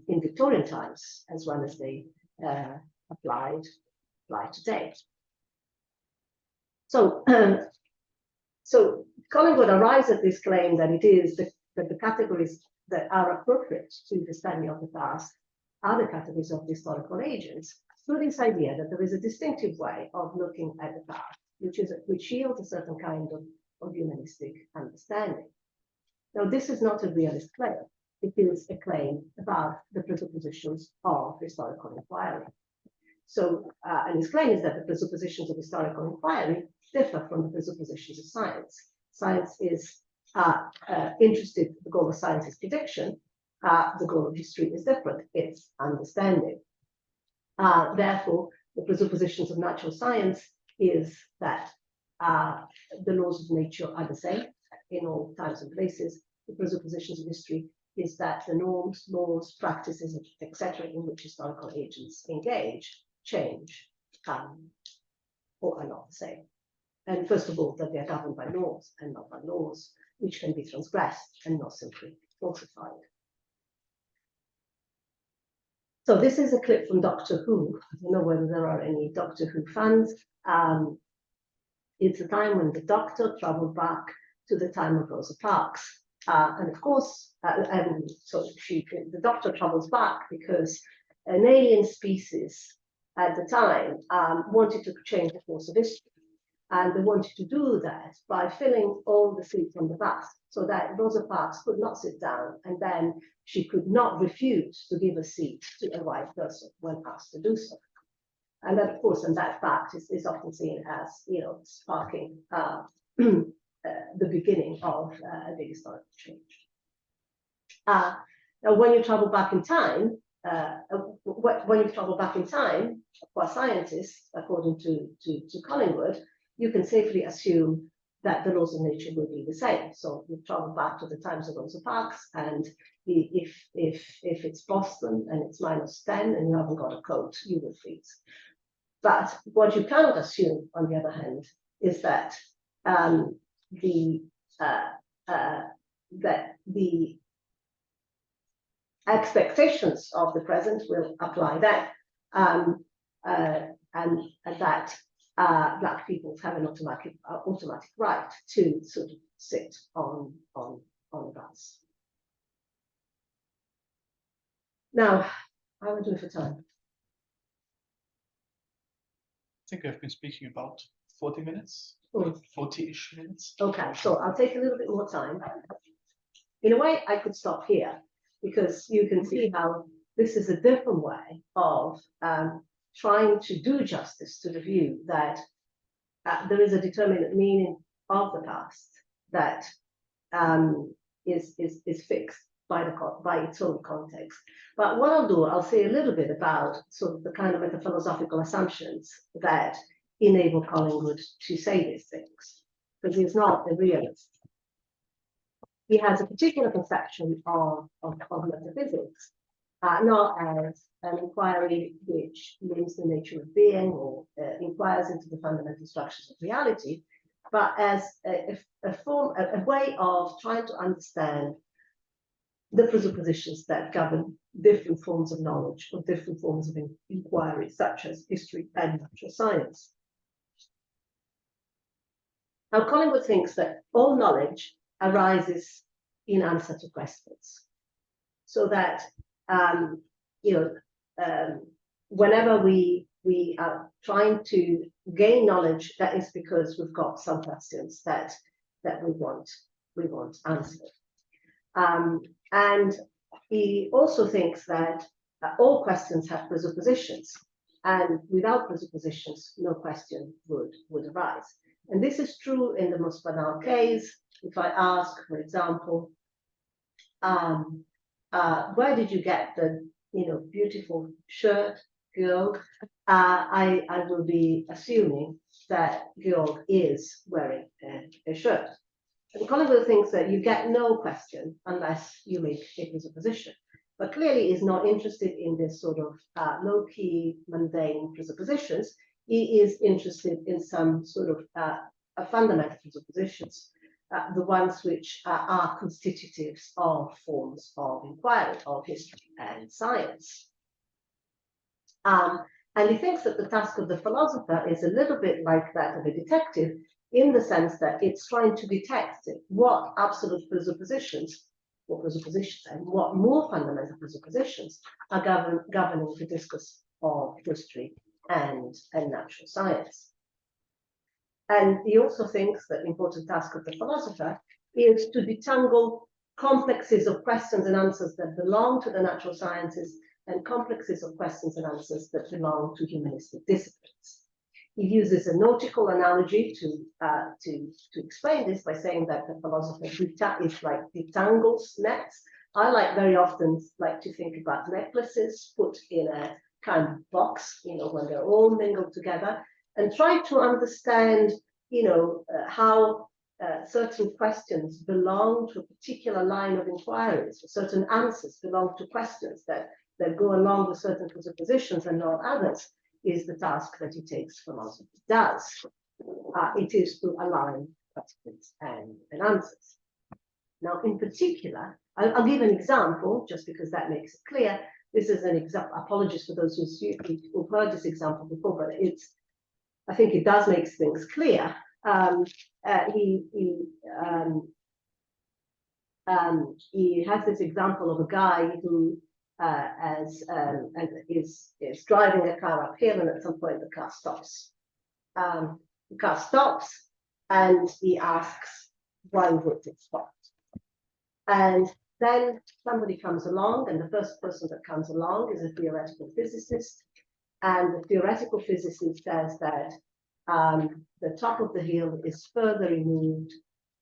in Victorian times as well as they apply today. So, so Collingwood arrives at this claim that it is that the categories that are appropriate to the study of the past are the categories of historical agents, through this idea that there is a distinctive way of looking at the past, which yields a certain kind of humanistic understanding. Now, this is not a realist claim. It is a claim about the presuppositions of historical inquiry. So, and his claim is that the presuppositions of historical inquiry differ from the presuppositions of science. Science is interested, the goal of science is prediction. The goal of history is different, it's understanding. Therefore, the presuppositions of natural science is that the laws of nature are the same in all times and places. The presuppositions of history is that the norms, laws, practices, etc., in which historical agents engage, change, or are not the same. And first of all, that they are governed by laws and not by laws, which can be transgressed and not simply falsified. So this is a clip from Doctor Who. I don't know whether there are any Doctor Who fans. It's a time when the Doctor traveled back to the time of Rosa Parks. And of course, the Doctor travels back because an alien species at the time wanted to change the course of history. And they wanted to do that by filling all the seats on the bus so that Rosa Parks could not sit down, and then she could not refuse to give a seat to a white person when asked to do so. And that, of course, and that fact is often seen as, sparking the beginning of a big historical change. Now, when you travel back in time, for scientists, according to Collingwood, you can safely assume that the laws of nature will be the same. So you travel back to the times of Rosa Parks, and if it's Boston and it's -10 and you haven't got a coat, you will freeze. But what you cannot assume, on the other hand, is that the expectations of the present will apply then, and that Black people have an automatic right to sort of sit on the bus. Now, how are we doing for time? I think I've been speaking about 40 minutes, 40-ish minutes. Okay, so I'll take a little bit more time. In a way, I could stop here because you can see how this is a different way of trying to do justice to the view that there is a determinate meaning of the past that is fixed by its own context. But what I'll do, I'll say a little bit about sort of the kind of metaphilosophical assumptions that enable Collingwood to say these things, because he's not a realist. He has a particular conception of metaphysics, not as an inquiry which names the nature of being or inquires into the fundamental structures of reality, but as a way of trying to understand the presuppositions that govern different forms of knowledge or different forms of inquiry, such as history and natural science. Now, Collingwood thinks that all knowledge arises in answer to questions, so that whenever we are trying to gain knowledge, that is because we've got some questions that we want answered. And he also thinks that all questions have presuppositions, and without presuppositions, no question would arise. And this is true in the most banal case. If I ask, for example, where did you get the beautiful shirt, Georg? I will be assuming that Georg is wearing a shirt. And Collingwood thinks that you get no question unless you make a presupposition. But clearly is not interested in this sort of low-key, mundane presuppositions. He is interested in some sort of fundamental presuppositions, the ones which are constitutives of forms of inquiry, of history and science. And he thinks that the task of the philosopher is a little bit like that of a detective, in the sense that it's trying to detect what absolute presuppositions, and what more fundamental presuppositions are governing the discourse of history and natural science. And he also thinks that the important task of the philosopher is to detangle complexes of questions and answers that belong to the natural sciences and complexes of questions and answers that belong to humanistic disciplines. He uses a nautical analogy to explain this by saying that the philosopher is like detangles nets. I very often like to think about necklaces put in a kind of box, when they're all mingled together. and try to understand, how certain questions belong to a particular line of inquiries, certain answers belong to questions that go along with certain presuppositions and not others, is the task that it takes philosophy does. It is to align questions and answers. Now, in particular, I'll give an example, just because that makes it clear. This is an example. Apologies for those who've heard this example before, but I think it does make things clear. He has this example of a guy who is driving a car uphill, and at some point the car stops. The car stops, and he asks, why would it stop? And then somebody comes along, and the first person that comes along is a theoretical physicist. And the theoretical physicist says that the top of the hill is further removed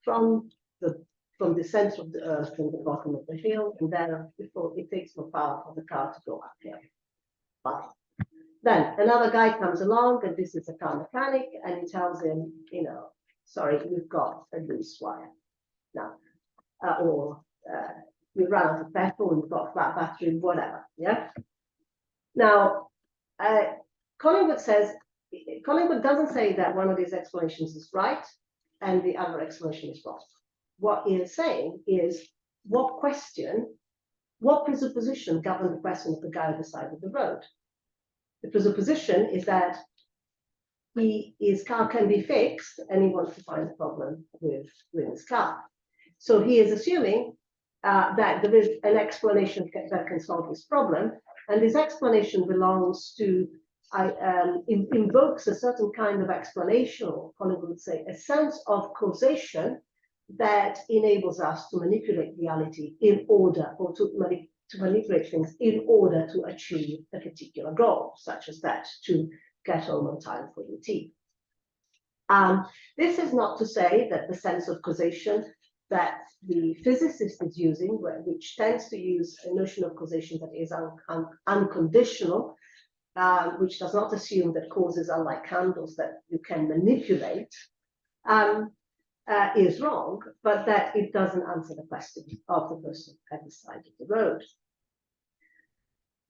from the center of the earth than the bottom of the hill, and therefore it takes more power for the car to go uphill. Fine. Then another guy comes along, and this is a car mechanic, and he tells him, sorry, you've got a loose wire. Now, or you run out of petrol, you've got a flat battery, whatever. Yeah. Now, Collingwood doesn't say that one of these explanations is right and the other explanation is wrong. What he is saying is what presupposition governed the question of the guy at the side of the road. The presupposition is that his car can be fixed, and he wants to find a problem with his car. So he is assuming that there is an explanation that can solve this problem, and this explanation belongs to, invokes a certain kind of explanation, or Collingwood would say, a sense of causation that enables us to manipulate reality in order, or to manipulate things in order to achieve a particular goal, such as that, to get home on time for your tea. This is not to say that the sense of causation that the physicist is using, which tends to use a notion of causation that is unconditional, which does not assume that causes are like candles that you can manipulate, is wrong, but that it doesn't answer the question of the person at the side of the road.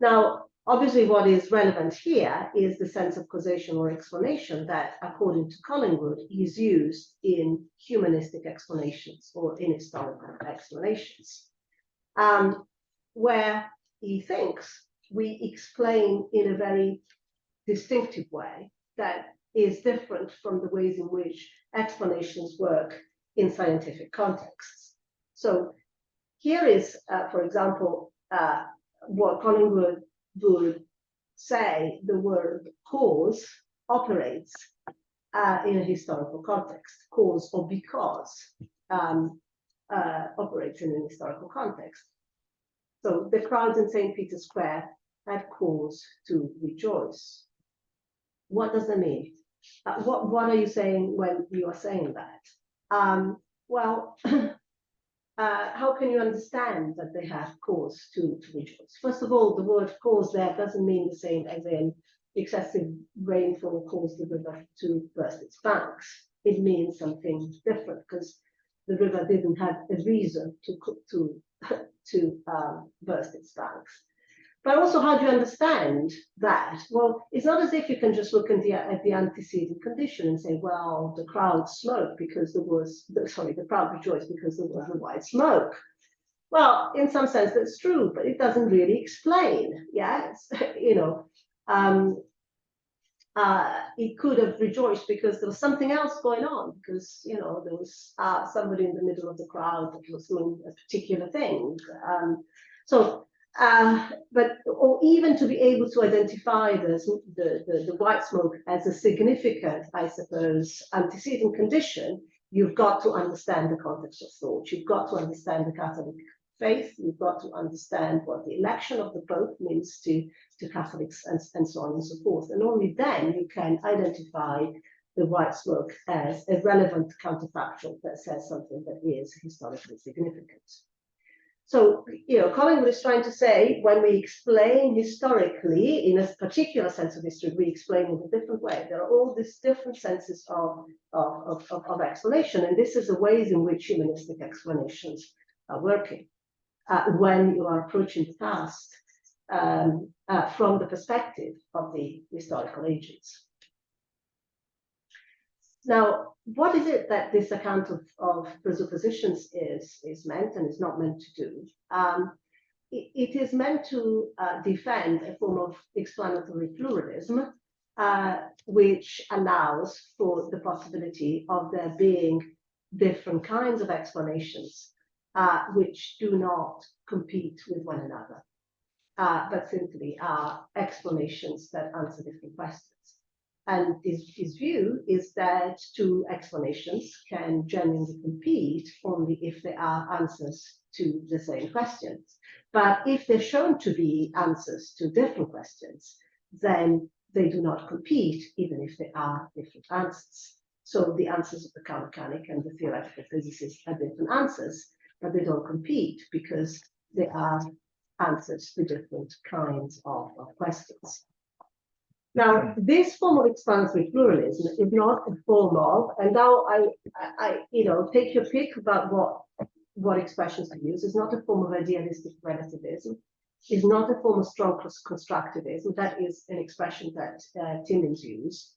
Now, obviously, what is relevant here is the sense of causation or explanation that, according to Collingwood, is used in humanistic explanations or in historical explanations, where he thinks we explain in a very distinctive way that is different from the ways in which explanations work in scientific contexts. So here is, for example, what Collingwood would say the word cause operates in a historical context. Cause or because operates in an historical context. So the crowds in St. Peter's Square had cause to rejoice. What does that mean? What are you saying when you are saying that? Well, how can you understand that they have cause to rejoice? First of all, the word cause there doesn't mean the same as in excessive rainfall caused the river to burst its banks. It means something different because the river didn't have a reason to burst its banks. But also, how do you understand that? Well, it's not as if you can just look at the antecedent condition and say, well, the crowd smoked because the crowd rejoiced because there was a white smoke. Well, in some sense, that's true, but it doesn't really explain. Yeah, it could have rejoiced because there was something else going on, because there was somebody in the middle of the crowd that was doing a particular thing. Or even to be able to identify the white smoke as a significant, I suppose, antecedent condition, you've got to understand the context of thought. You've got to understand the Catholic faith. You've got to understand what the election of the Pope means to Catholics and so on and so forth. And only then you can identify the white smoke as a relevant counterfactual that says something that is historically significant. So, Collingwood is trying to say when we explain historically in a particular sense of history, we explain in a different way. There are all these different senses of explanation, and this is the ways in which humanistic explanations are working. When you are approaching the past from the perspective of the historical agents. Now, what is it that this account of presuppositions is meant and is not meant to do? It is meant to defend a form of explanatory pluralism, which allows for the possibility of there being different kinds of explanations which do not compete with one another, but simply are explanations that answer different questions. And his view is that two explanations can genuinely compete only if they are answers to the same questions. But if they're shown to be answers to different questions, then they do not compete, even if they are different answers. So the answers of the car mechanic and the theoretical physicist are different answers, but they don't compete because they are answers to different kinds of questions. Now, this form of explanatory pluralism is not a form of, and now I take your pick about what expressions to use. It's not a form of idealistic relativism. It's not a form of strong constructivism. That is an expression that Timmins used,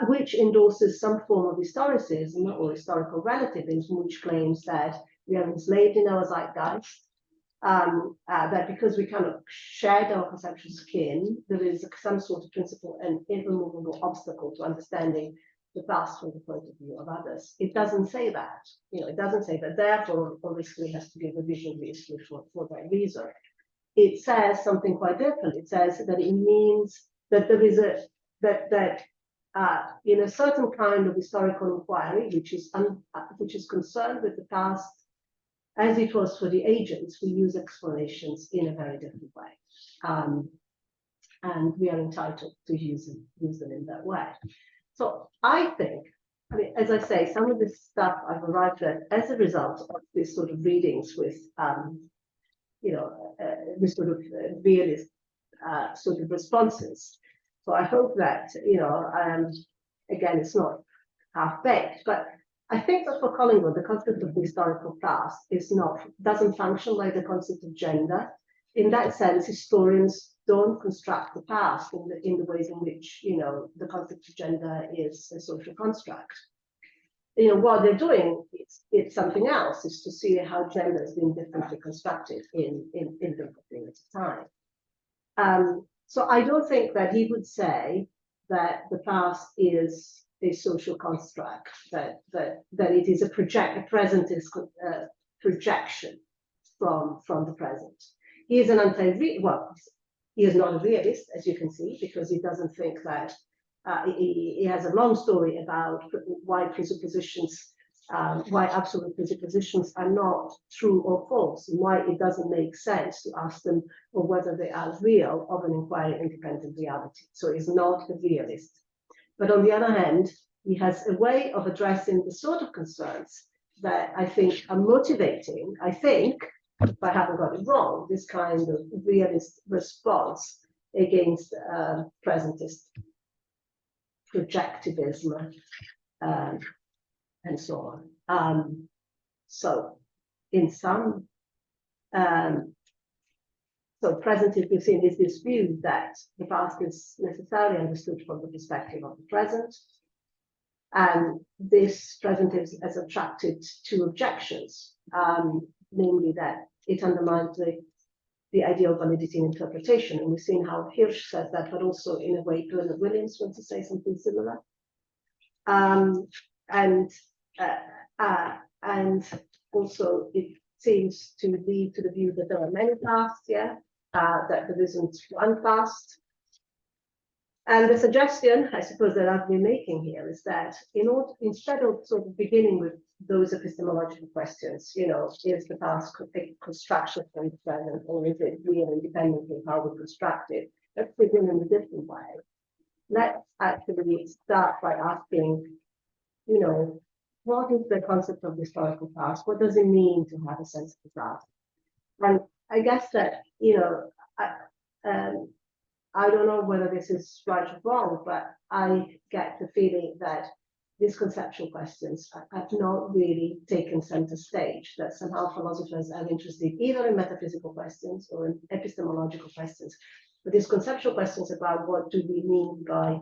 which endorses some form of historicism or historical relativism, which claims that we are enslaved in our zeitgeist. That because we kind of shared our conceptual skin, there is some sort of principle and irremovable obstacle to understanding the past from the point of view of others. It doesn't say that. It doesn't say that. Therefore, obviously, has to be a revisionist for that reason. It says something quite different. It says that it means that there is in a certain kind of historical inquiry, which is concerned with the past. As it was for the agents, we use explanations in a very different way. And we are entitled to use them in that way. So I think, as I say, some of this stuff I've arrived at as a result of this sort of readings with, this sort of realist sort of responses. So I hope that, again, it's not half-baked, but I think that for Collingwood, the concept of the historical past doesn't function like the concept of gender. In that sense, historians don't construct the past in the ways in which the concept of gender is a social construct. What they're doing, it's something else, is to see how gender has been differently constructed in different periods of time. So I don't think that he would say that the past is a social construct, that it is a presentist projection from the present. He is an he is not a realist, as you can see, because he doesn't think that he has a long story about why presuppositions, why absolute presuppositions are not true or false, and why it doesn't make sense to ask them or whether they are real of an inquiry independent reality. So he's not a realist. But on the other hand, he has a way of addressing the sort of concerns that I think are motivating, if I haven't got it wrong, this kind of realist response against presentist projectivism and so on. So in some, so presentist, we've seen is this view that the past is necessarily understood from the perspective of the present. And this presentist has attracted two objections, namely that it undermines the idea of validity in interpretation. And we've seen how Hirsch says that, but also in a way, Leonard Williams wants to say something similar. And also it seems to lead to the view that there are many pasts, that there isn't one past. And the suggestion, I suppose, that I've been making here is that instead of sort of beginning with those epistemological questions, is the past a construction from the present, or is it real independently how we construct it? Let's begin in a different way. Let's actually start by asking, what is the concept of the historical past? What does it mean to have a sense of the past? And I guess that, you know, I don't know whether this is right or wrong, but I get the feeling that these conceptual questions have not really taken center stage, that somehow philosophers are interested either in metaphysical questions or in epistemological questions. But these conceptual questions about what do we mean by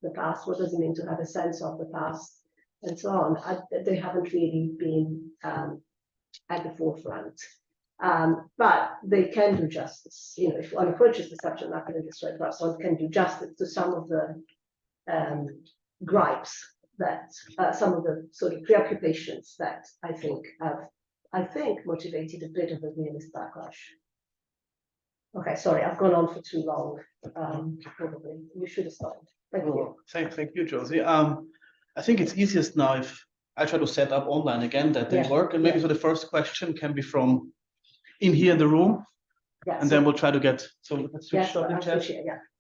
the past, what does it mean to have a sense of the past, and so on, they haven't really been at the forefront. But they can do justice. You know, if one approaches the subject matter in this way, perhaps one can do justice to some of the gripes that some of the sort of preoccupations that I think motivated a bit of a realist backlash. Okay, sorry, I've gone on for too long. Probably you should have stopped. Thank you. Thank you, Josie. I think it's easiest now if I try to set up online again that they work, and maybe so the first question can be from in here in the room, and then we'll try to get, so let's switch to the chat.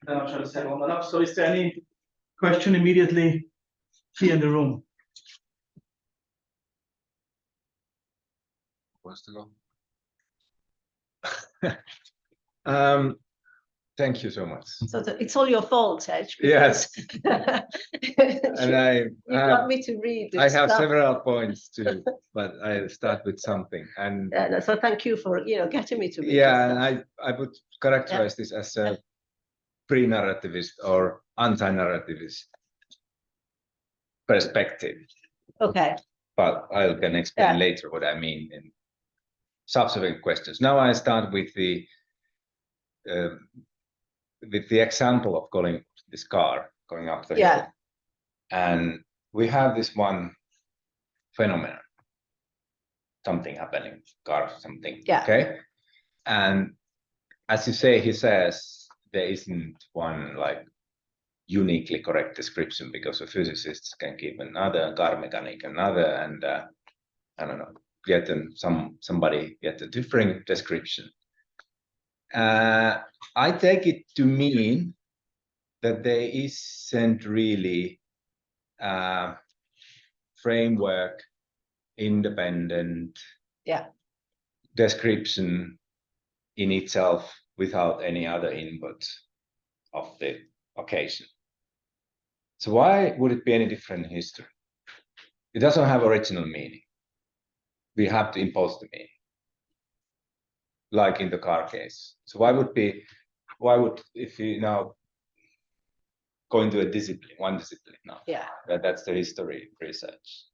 Then I'll try to set online up. So is there any question immediately here in the room? Wants to go? Thank you so much. So it's all your fault, Edge. Yes. And you got me to read this I have stuff. several points too, but I start with something. And no, so thank you for getting me to read. Yeah, and I would characterize this as a pre-narrativist or anti-narrativist perspective. Okay. But I can explain later what I mean in subsequent questions. Now I start with the example of Collingwood, this car going up the hill. And we have this one phenomenon, something happening, car, something, okay? And as you say, he says there isn't one like uniquely correct description because a physicist can give another, car mechanic another, and I don't know, somebody get a different description. I take it to mean that there isn't really a framework, independent description in itself without any other input of the occasion. So why would it be any different in history? It doesn't have original meaning. We have to impose the meaning, like in the car case. So why would if you now go into one discipline now, that's the history research.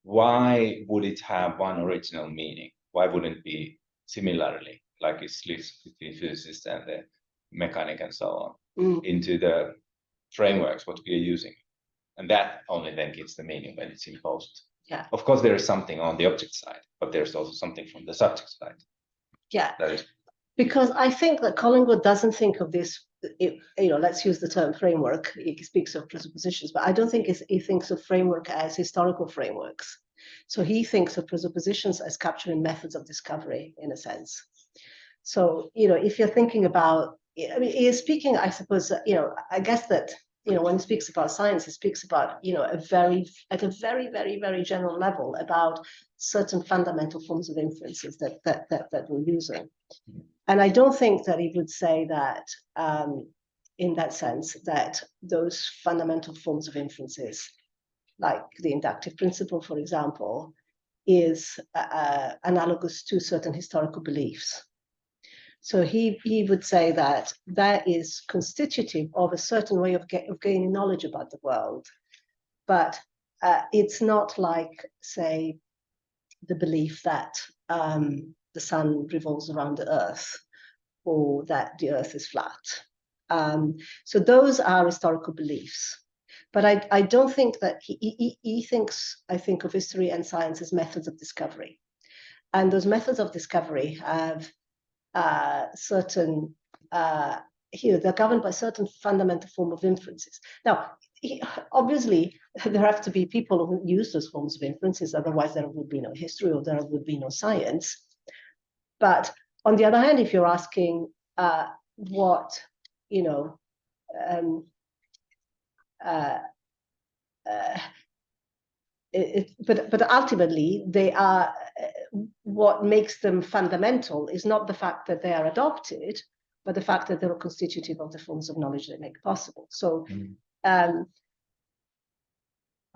Why would it have one original meaning? Why wouldn't it be similarly, like it's between physicists and the mechanic and so on, into the frameworks what we are using? And that only then gives the meaning when it's imposed. Yeah. Of course, there is something on the object side, but there's also something from the subject side. Yeah. That is because I think that Collingwood doesn't think of this, let's use the term framework. He speaks of presuppositions, but I don't think he thinks of framework as historical frameworks. So he thinks of presuppositions as capturing methods of discovery, in a sense. So, if you're thinking about, he is speaking, I suppose, I guess that, when he speaks about science, he speaks about, at a very, very, very general level about certain fundamental forms of inferences that we're using. And I don't think that he would say that, in that sense, that those fundamental forms of inferences, like the inductive principle, for example, is analogous to certain historical beliefs. So he would say that that is constitutive of a certain way of gaining knowledge about the world, but it's not like, say, the belief that the sun revolves around the earth or that the earth is flat. So those are historical beliefs. But I don't think that he thinks, I think of history and science as methods of discovery. And those methods of discovery have certain, they're governed by certain fundamental form of inferences. Now, obviously, there have to be people who use those forms of inferences, otherwise there would be no history or there would be no science. But on the other hand, if you're asking what, but ultimately they are, what makes them fundamental is not the fact that they are adopted, but the fact that they're constitutive of the forms of knowledge they make possible. So,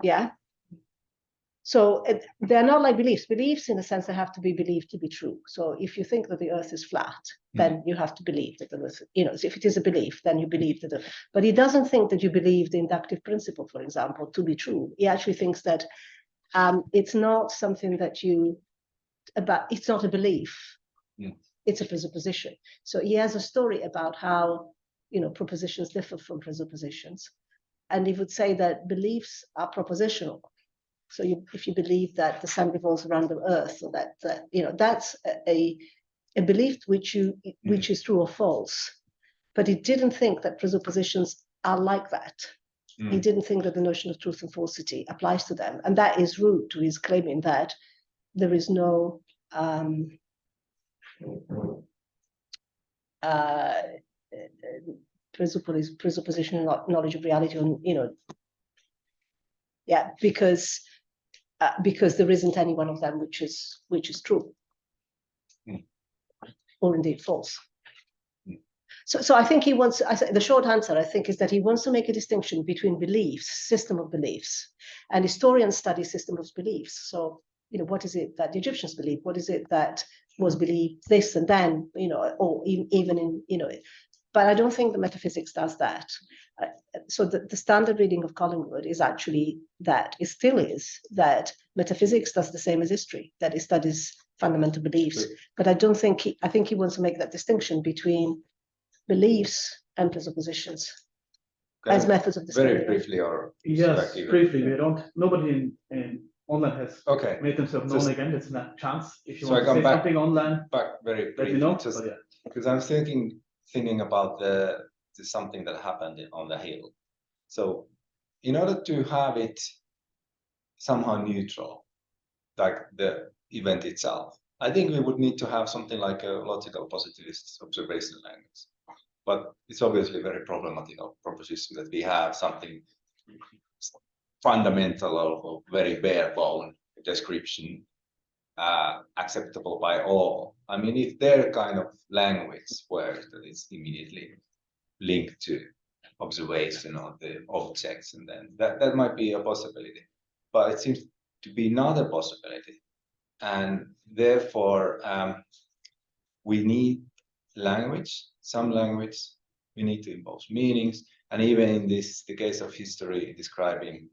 yeah. So they're not like beliefs. Beliefs, in a sense, they have to be believed to be true. So if you think that the Earth is flat, then you have to believe that the Earth, so if it is a belief, then you believe that. But he doesn't think that you believe the inductive principle, for example, to be true. He actually thinks that it's not something that it's not a belief. It's a presupposition. So he has a story about how, propositions differ from presuppositions. And he would say that beliefs are propositional. So if you believe that the sun revolves around the Earth, or that that's a belief which is true or false. But he didn't think that presuppositions are like that. He didn't think that the notion of truth and falsity applies to them, and that is rude to his claiming that there is no presupposition knowledge of reality, because there isn't any one of them which is true, or indeed false. So I think he wants. The short answer, I think, is that he wants to make a distinction between beliefs, system of beliefs, and historians study system of beliefs. So what is it that the Egyptians believed? What is it that was believed this and then? Or even in But I don't think the metaphysics does that. So the standard reading of Collingwood is actually that it still is that metaphysics does the same as history, that it studies fundamental beliefs. But I don't think I think he wants to make that distinction between beliefs and presuppositions as methods of discovery. Very briefly, or yes, briefly. Nobody in online has made themselves known again. It's a chance. If you want to say something online, back very briefly, because I'm thinking about the something that happened on the Hill. So in order to have it somehow neutral, like the event itself, I think we would need to have something like a logical positivist observation language. But it's obviously a very problematical proposition that we have something fundamental or very bare bone description acceptable by all. I mean, if their kind of language works, that is immediately linked to observation of the objects, and then that might be a possibility. But it seems to be not a possibility. And therefore, we need language, some language. We need to impose meanings. And even in the case of history, describing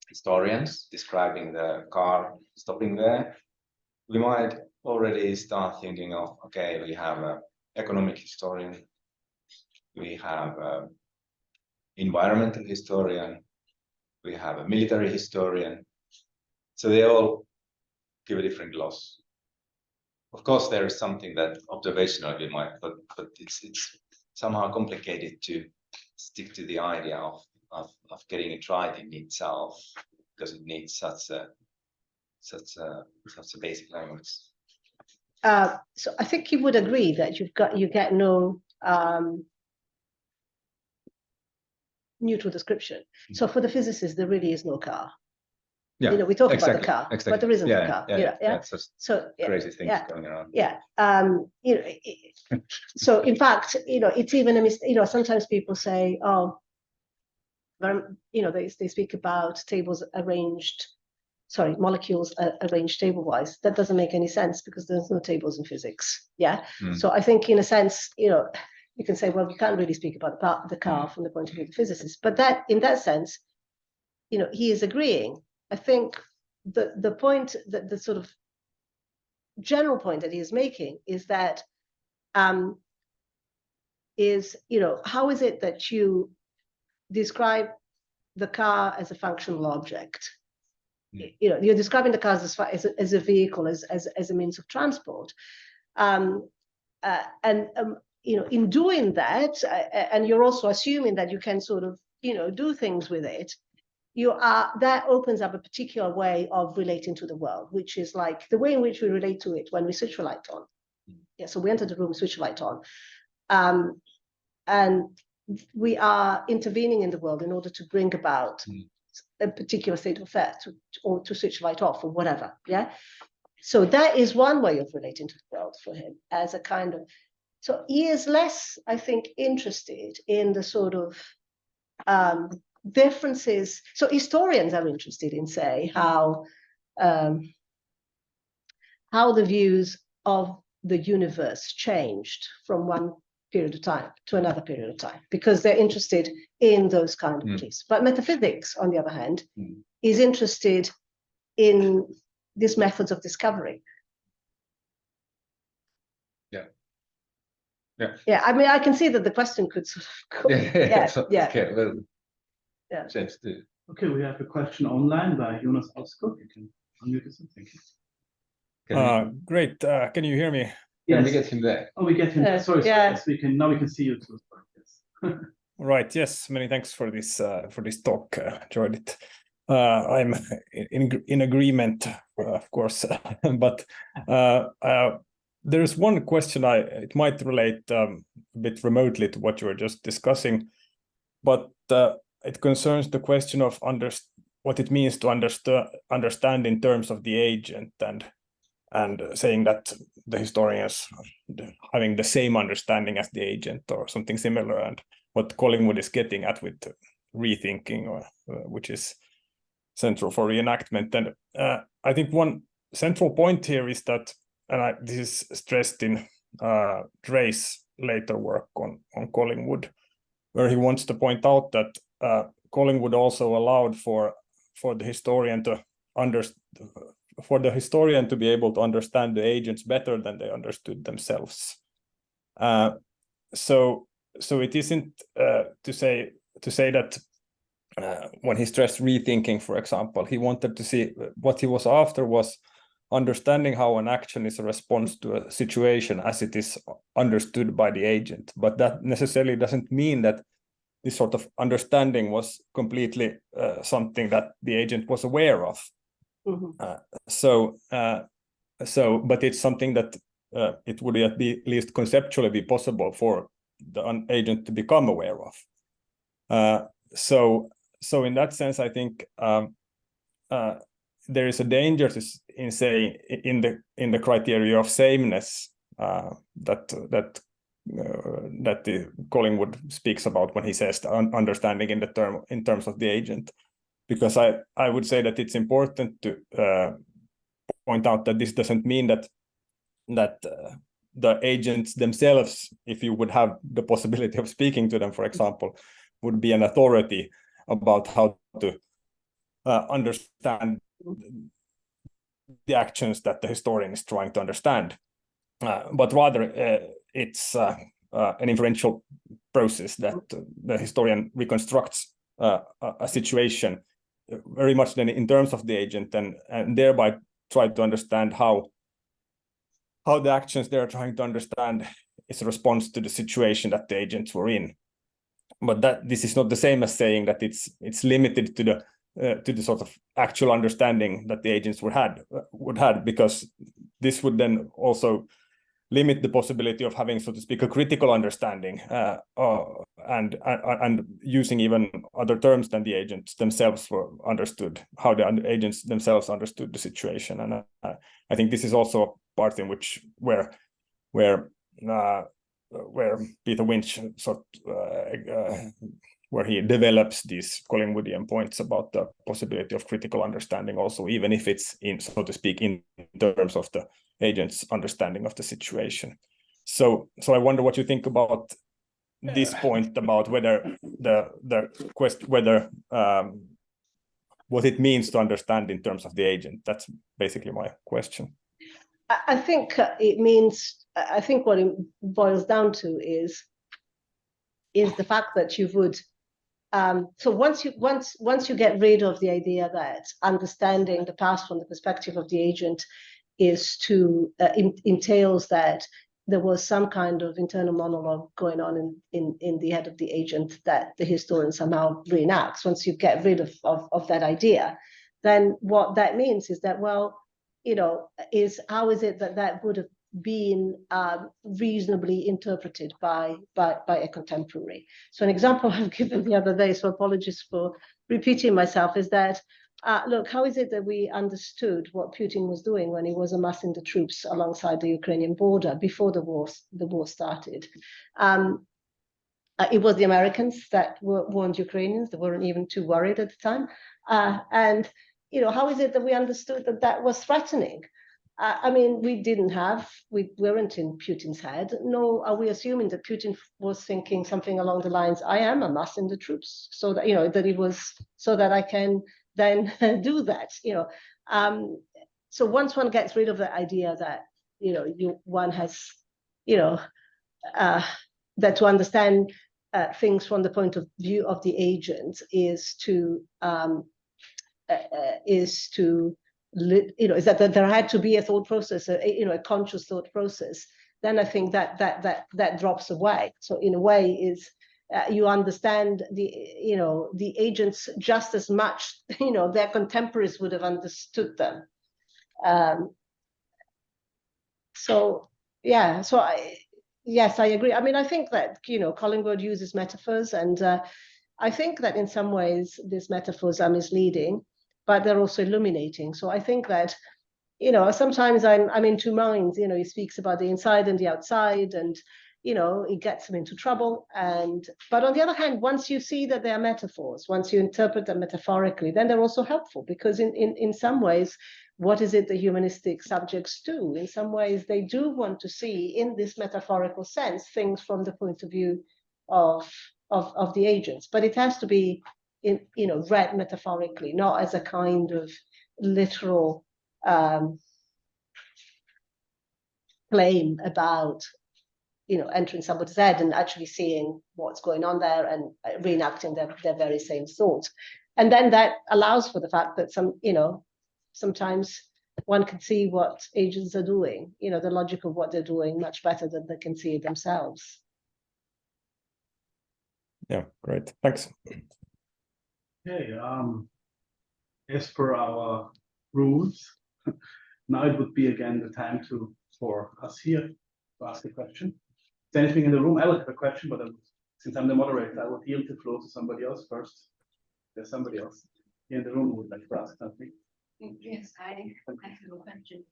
historians, describing the car stopping there, we might already start thinking of, okay, we have an economic historian, we have an environmental historian, we have a military historian. So they all give a different gloss. Of course, there is something that observational we might, but it's somehow complicated to stick to the idea of getting it right in itself, because it needs such a basic language. So I think you would agree that you get no neutral description. So for the physicists, there really is no car. Yeah, we talk about the car, but there isn't a car. So crazy things going around. So in fact, it's even a mistake. Sometimes people say, oh, they speak about molecules arranged table-wise. That doesn't make any sense because there's no tables in physics. So I think in a sense, you can say, well, we can't really speak about the car from the point of view of the physicist. But that, in that sense, he is agreeing. I think the point, that the sort of general point that he is making is that how is it that you describe the car as a functional object? You're describing the car as a vehicle, as a means of transport, and in doing that, and you're also assuming that you can sort of do things with it. That opens up a particular way of relating to the world, which is like the way in which we relate to it when we switch the light on. So we enter the room, switch the light on, and we are intervening in the world in order to bring about a particular state of affairs, or to switch light off or whatever. Yeah. So that is one way of relating to the world for him, as a kind of. So he is less, I think, interested in the sort of differences. So historians are interested in, say, how the views of the universe changed from one period of time to another period of time, because they're interested in those kind of beliefs. But metaphysics, on the other hand, is interested in these methods of discovery. Yeah, I mean, I can see that the question could sort of go. Okay, well, James, okay, we have a question online by Jonas Oskop. You can unmute yourself. Thank you. Great. Can you hear me? Can we get him there? Oh, we get him. Sorry, yes, we can. Now we can see you too. Yes. Right. Yes. Many thanks for this talk. Enjoyed it. I'm in agreement, of course, but there's one question. It might relate a bit remotely to what you were just discussing, but it concerns the question of what it means to understand in terms of the agent, and saying that the historians having the same understanding as the agent or something similar, and what Collingwood is getting at with rethinking, or which is central for reenactment. And I think one central point here is that, and this is stressed in Dre's later work on Collingwood, where he wants to point out that Collingwood also allowed for the historian to be able to understand the agents better than they understood themselves. So it isn't to say that when he stressed rethinking, for example, he wanted to see, what he was after was understanding how an action is a response to a situation as it is understood by the agent. But that necessarily doesn't mean that this sort of understanding was completely something that the agent was aware of. But it's something that it would at least conceptually be possible for the agent to become aware of. So in that sense, I think there is a danger in saying in the criteria of sameness that the Collingwood speaks about when he says understanding in terms of the agent, because I would say that it's important to point out that this doesn't mean that the agents themselves, if you would have the possibility of speaking to them, for example, would be an authority about how to understand the actions that the historian is trying to understand, but rather it's an inferential process that the historian reconstructs a situation very much then in terms of the agent, and thereby try to understand how the actions they are trying to understand is a response to the situation that the agents were in. But that this is not the same as saying that it's limited to the sort of actual understanding that the agents would have, because this would then also limit the possibility of having, so to speak, a critical understanding and using even other terms than the agents themselves were understood, how the agents themselves understood the situation. And I think this is also a part in where Peter Winch where he develops these Collingwoodian points about the possibility of critical understanding also, even if it's in, so to speak, in terms of the agent's understanding of the situation. So I wonder what you think about this point about whether what it means to understand in terms of the agent. That's basically my question. I think it means, I think what it boils down to is the fact that you would, so once you get rid of the idea that understanding the past from the perspective of the agent is to entails that there was some kind of internal monologue going on in the head of the agent that the historian somehow reenacts. Once you get rid of that idea, then what that means is that, well, you know, is how is it that would have been reasonably interpreted by a contemporary. So an example I've given the other day, so apologies for repeating myself, is that, look, how is it that we understood what Putin was doing when he was amassing the troops alongside the Ukrainian border before the war started? It was the Americans that warned Ukrainians. They weren't even too worried at the time. And, you know, how is it that we understood that that was threatening? I mean, we weren't in Putin's head, nor are we assuming that Putin was thinking something along the lines, I am amassing the troops so that, you know, that it was so that I can then do that, you know. So once one gets rid of the idea that, you know, one has, you know, that to understand things from the point of view of the agent is that there had to be a thought process, a conscious thought process, then I think that drops away. So in a way is you understand the agents just as much, you know, their contemporaries would have understood them. So yeah, yes, I agree. I mean, I think that, you know, Collingwood uses metaphors, and I think that in some ways these metaphors are misleading, but they're also illuminating. So I think that, you know, sometimes I'm in two minds. You know, he speaks about the inside and the outside, and, you know, it gets him into trouble. But on the other hand, once you see that they are metaphors, once you interpret them metaphorically, then they're also helpful, because in some ways, what is it the humanistic subjects do? In some ways, they do want to see, in this metaphorical sense, things from the point of view of the agents. But it has to be, read metaphorically, not as a kind of literal claim about, entering somebody's head and actually seeing what's going on there and reenacting their very same thoughts. And then that allows for the fact that sometimes one can see what agents are doing, the logic of what they're doing much better than they can see it themselves. Yeah, great. Thanks. Okay, as per our rules, now it would be again the time for us here to ask a question. Is there anything in the room? I would have a question, but since I'm the moderator, I would yield the floor to somebody else first. There's somebody else here in the room who would like to ask something. Yes, I have a question.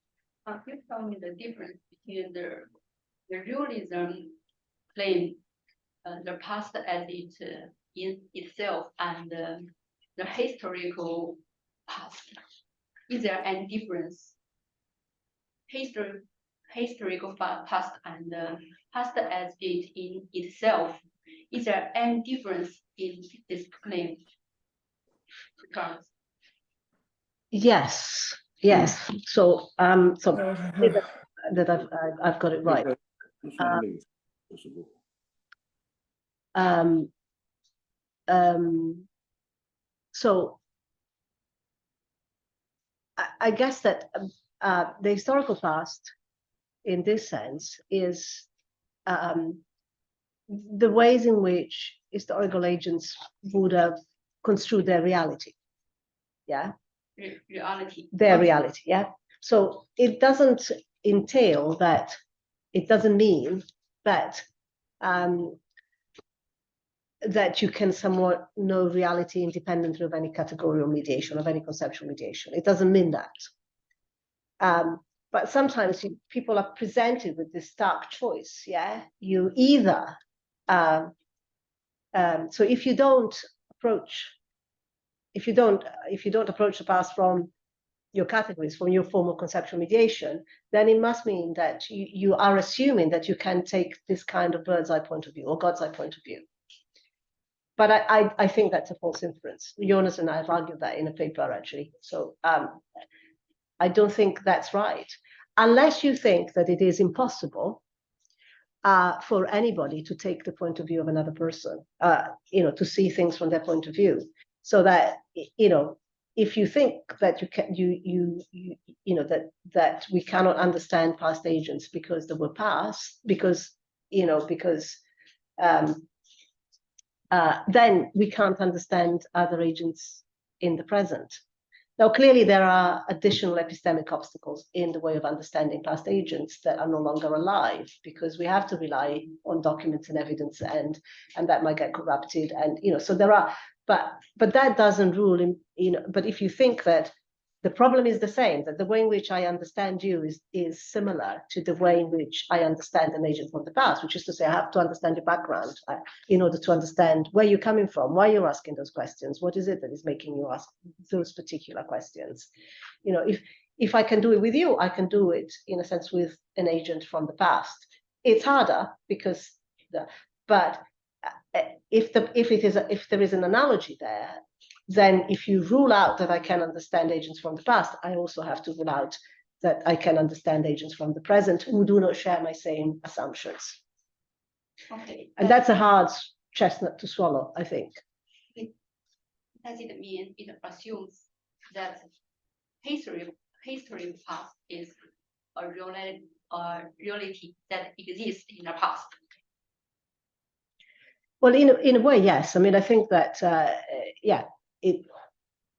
You tell me the difference between the realism claim the past as it in itself and the historical past. Is there any difference? Historical past and past as it in itself. Is there any difference in this claim? Yes. So that I've got it right. So I guess that the historical past, in this sense, is the ways in which historical agents would have construed their reality. Yeah. Reality. Their reality. Yeah. So it doesn't entail that. It doesn't mean that that you can somewhat know reality independently of any categorical mediation, of any conceptual mediation. It doesn't mean that. But sometimes people are presented with this stark choice. Yeah, you either so if you don't approach the past from your categories, from your form of conceptual mediation, then it must mean that you are assuming that you can take this kind of bird's eye point of view or God's eye point of view. But I think that's a false inference. Jonas and I have argued that in a paper, actually. So I don't think that's right, unless you think that it is impossible for anybody to take the point of view of another person, to see things from their point of view. So that, if you think that that we cannot understand past agents because they were past, then we can't understand other agents in the present. Now, clearly, there are additional epistemic obstacles in the way of understanding past agents that are no longer alive, because we have to rely on documents and evidence, and that might get corrupted. And so there are, but that doesn't rule in. But if you think that the problem is the same, that the way in which I understand you is similar to the way in which I understand an agent from the past, which is to say, I have to understand your background in order to understand where you're coming from, why you're asking those questions, what is it that is making you ask those particular questions. If I can do it with you, I can do it in a sense with an agent from the past. It's harder because, but if there is an analogy there, then if you rule out that I can understand agents from the past, I also have to rule out that I can understand agents from the present who do not share my same assumptions. Okay. And that's a hard chestnut to swallow, I think. Does it mean it assumes that history of the past is a reality that exists in the past? Well, in a way, yes. I mean, I think that,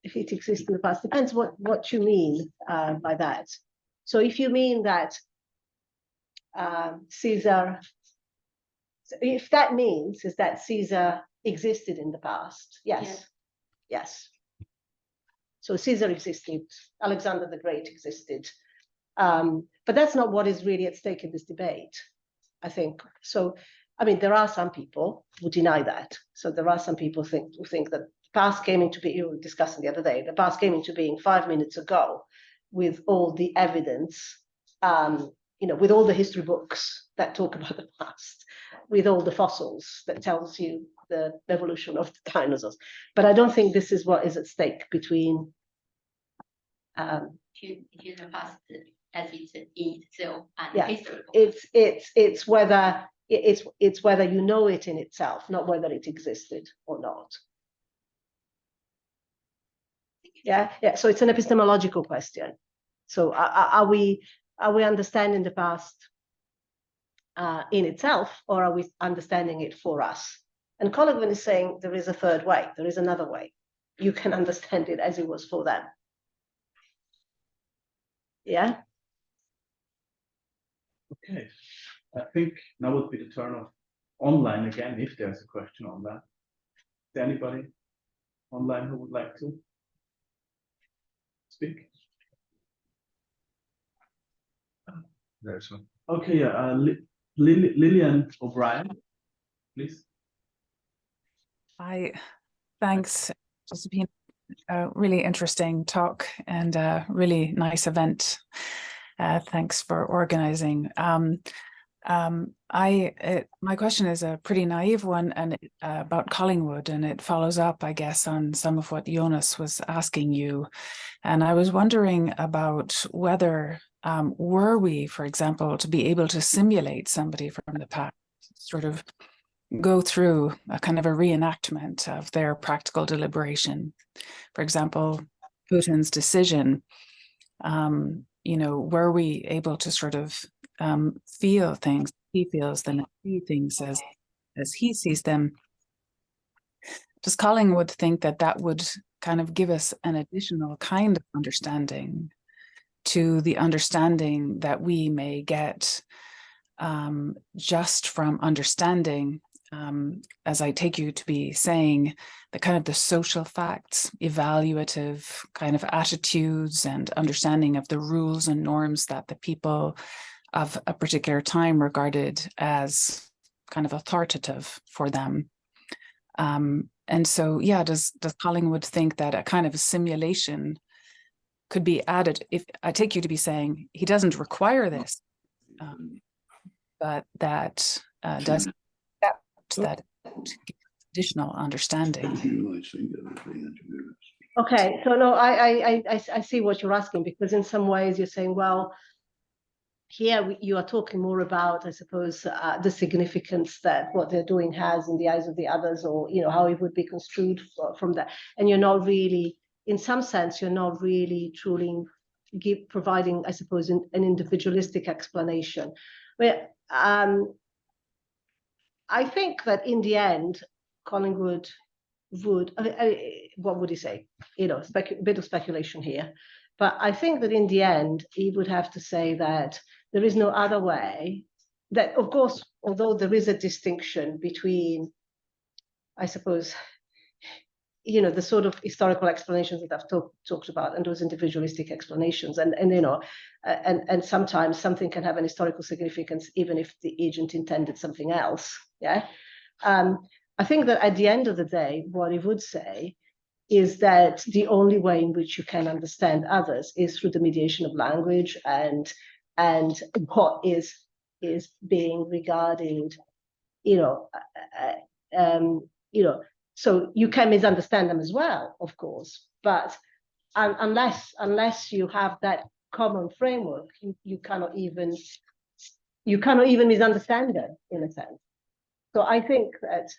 if it exists in the past, depends what you mean by that. So if you mean that Caesar, if that means is that Caesar existed in the past, yes. So Caesar existed, Alexander the Great existed, but that's not what is really at stake in this debate, I think. So, I mean, there are some people who deny that. So there are some people who think that the past came into being, you were discussing the other day, the past came into being 5 minutes ago with all the evidence, with all the history books that talk about the past, with all the fossils that tells you the evolution of the dinosaurs. But I don't think this is what is at stake between the past as it's in itself and history. It's whether you know it in itself, not whether it existed or not. Yeah. So it's an epistemological question. So are we understanding the past in itself, or are we understanding it for us? And Collingwood is saying there is a third way. There is another way. You can understand it as it was for them. Yeah. Okay. I think now would be the turn of online again, if there's a question on that. Is there anybody online who would like to speak? There's one. Okay, Lillian O'Brien, please. Hi, thanks, Giuseppina. Really interesting talk and a really nice event. Thanks for organizing. My question is a pretty naive one and about Collingwood, and it follows up, I guess, on some of what Jonas was asking you. And I was wondering about whether were we, for example, to be able to simulate somebody from the past, sort of go through a kind of a reenactment of their practical deliberation. For example, Putin's decision, were we able to sort of feel things he feels, then see things as he sees them? Does Collingwood think that would kind of give us an additional kind of understanding to the understanding that we may get just from understanding, as I take you to be saying, the kind of the social facts, evaluative kind of attitudes and understanding of the rules and norms that the people of a particular time regarded as kind of authoritative for them. And so, does Collingwood think that a kind of a simulation could be added? If I take you to be saying he doesn't require this, but that does that additional understanding. Okay, so no, I see what you're asking, because in some ways you're saying, well, here you are talking more about, I suppose, the significance that what they're doing has in the eyes of the others, or how it would be construed from that, and you're not really, in some sense, you're not really truly providing, I suppose, an individualistic explanation. But I think that in the end, Collingwood would, what would he say? You know, a bit of speculation here. But I think that in the end, he would have to say that there is no other way. That, of course, although there is a distinction between, I suppose, you know, the sort of historical explanations that I've talked about and those individualistic explanations, and you know, and sometimes something can have an historical significance even if the agent intended something else. Yeah, I think that at the end of the day, what he would say is that the only way in which you can understand others is through the mediation of language and what is being regarded, you know, so you can misunderstand them as well, of course, but unless you have that common framework, you cannot even misunderstand them in a sense. So I think that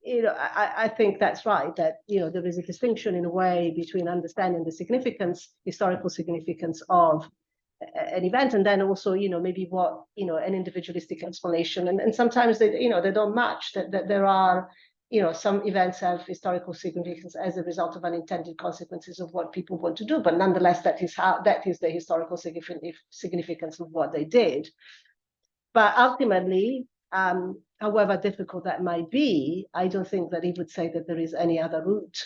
you know, I think that's right, that, you know, there is a distinction in a way between understanding the significance, historical significance of an event, and then also, you know, maybe what, you know, an individualistic explanation, and sometimes they, you know, they don't match, that there are, you know, some events have historical significance as a result of unintended consequences of what people want to do, but nonetheless that is the historical significance of what they did. But ultimately, however difficult that might be, I don't think that he would say that there is any other route.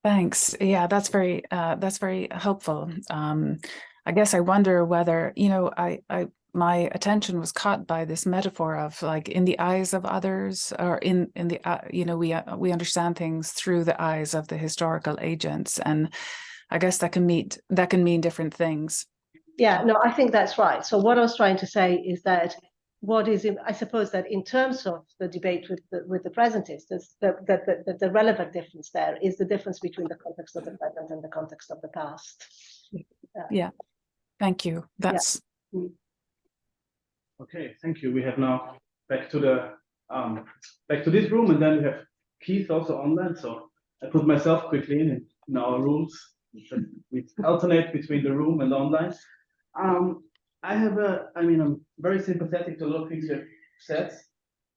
Thanks. Yeah, that's very helpful. I guess I wonder whether, you know, my attention was caught by this metaphor of like in the eyes of others, or in the you know, we understand things through the eyes of the historical agents, and I guess that can mean different things. Yeah, no, I think that's right. So what I was trying to say is that I suppose that in terms of the debate with the presentists, the relevant difference there is the difference between the context of the present and the context of the past. Yeah, thank you. That's okay. Thank you. We have now back to this room, and then we have Keith also online. So I put myself quickly in our rooms. We alternate between the room and online. I'm very sympathetic to a lot of things you have said,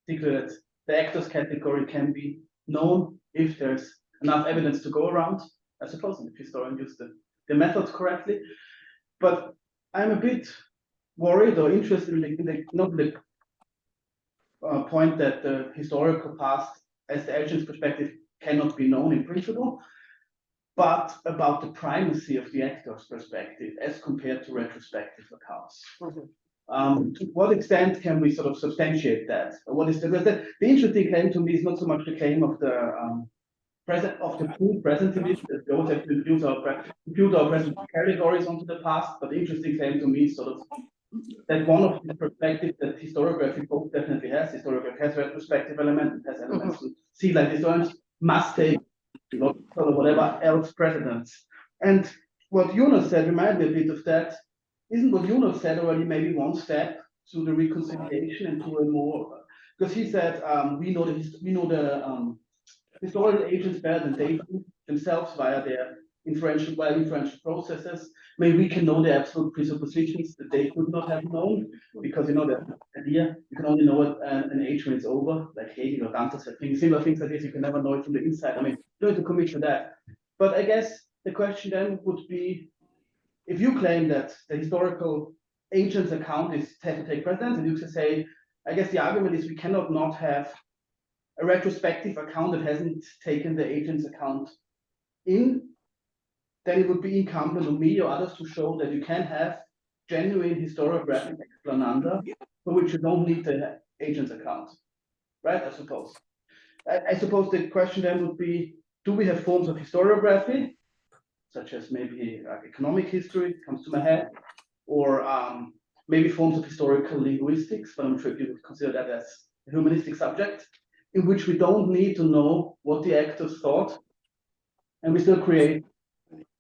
particularly that the actors category can be known if there's enough evidence to go around, I suppose, and if historians use the methods correctly. But I'm a bit worried or interested in the point that the historical past, as the agent's perspective, cannot be known in principle, but about the primacy of the actor's perspective as compared to retrospective accounts. Mm-hmm. To what extent can we sort of substantiate that? What is the interesting claim to me is not so much the claim of the presentivism, that we always have to impute our present categories onto the past, but the interesting claim to me is sort of that one of the perspectives that historiography both definitely has. Historiography has retrospective element, it has elements to see, like historians must take sort of whatever else precedence. And what Yunus said reminded me a bit of that. Isn't what Yunus said already maybe one step to the reconciliation and to a more, because he said we know the historical agents better than they do themselves via their inferential processes. Maybe we can know the absolute presuppositions that they could not have known, because you know the idea you can only know an age when it's over, like Hegel or Dante said things, similar things like this, you can never know it from the inside. I mean, you don't have to commit to that. But I guess the question then would be, if you claim that the historical agent's account has to take precedence, and you could say, I guess the argument is we cannot not have a retrospective account that hasn't taken the agent's account in, then it would be incumbent on me or others to show that you can have genuine historiographic explananda for which you don't need the agent's account, right? I suppose. I suppose the question then would be, do we have forms of historiography, such as maybe economic history, comes to my head, or maybe forms of historical linguistics, but I'm not sure if you would consider that as a humanistic subject, in which we don't need to know what the actors thought, and we still create,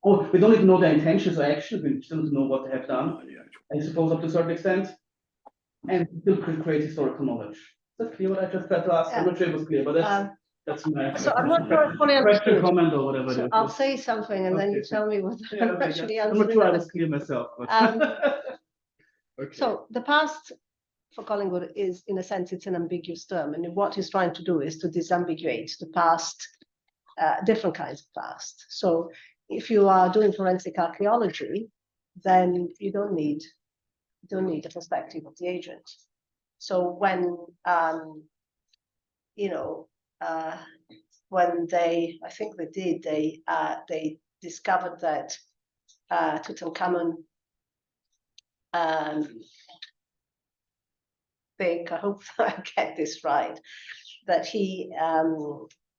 or we don't need to know their intentions or actions, we still need to know what they have done, I suppose, up to a certain extent, and still create historical knowledge. Is that clear what I just tried to ask? I'm not sure it was clear, but That's my. So I'm not sure I fully question, understood. comment, or whatever. So it I'll is. say something and then you Okay. tell me whether Yeah, I'm okay, actually yeah. I'm answering not sure I the was clear myself. But... okay. So the past for Collingwood is, in a sense, it's an ambiguous term, and what he's trying to do is to disambiguate the past, different kinds of past. So if you are doing forensic archaeology, then you don't need the perspective of the agent. So when when they, I think they discovered that Tutankhamun, I hope I get this right, that he,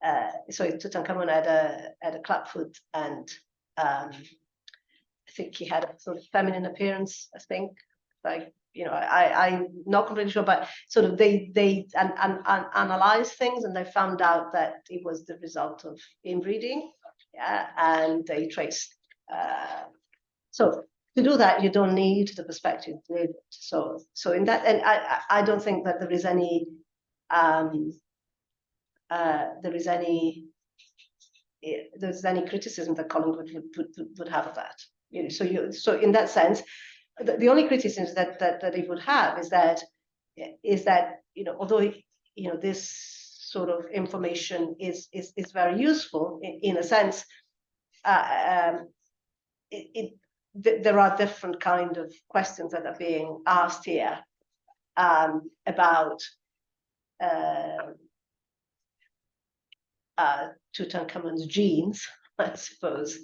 Tutankhamun had a clubfoot, and I think he had a sort of feminine appearance, I think, like, I'm not completely sure, but sort of they analyzed things, and they found out that it was the result of inbreeding, yeah, and they traced. So to do that, you don't need the perspective. So in that, and I don't think that there is any criticism that Collingwood would have of that. So in that sense, the only criticism that he would have is that although this sort of information is very useful in a sense, there are different kind of questions that are being asked here about Tutankhamun's genes, I suppose,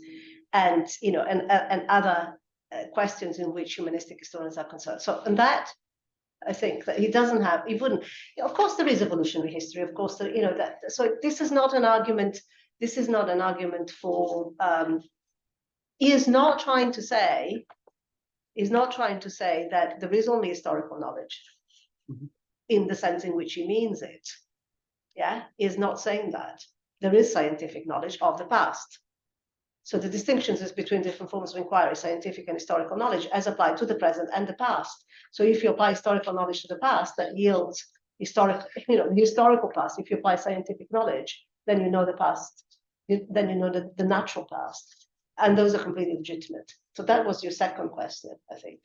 and other questions in which humanistic historians are concerned. So, and that, I think that he wouldn't. Of course, there is evolutionary history. Of course, that. So this is not an argument. This is not an argument for. He is not trying to say. He's not trying to say that there is only historical knowledge, in the sense in which he means it. Yeah, he is not saying that. There is scientific knowledge of the past. So the distinctions is between different forms of inquiry, scientific and historical knowledge, as applied to the present and the past. So if you apply historical knowledge to the past, that yields the historical past. If you apply scientific knowledge, then you know the past, then you know the natural past. And those are completely legitimate. So that was your second question, I think.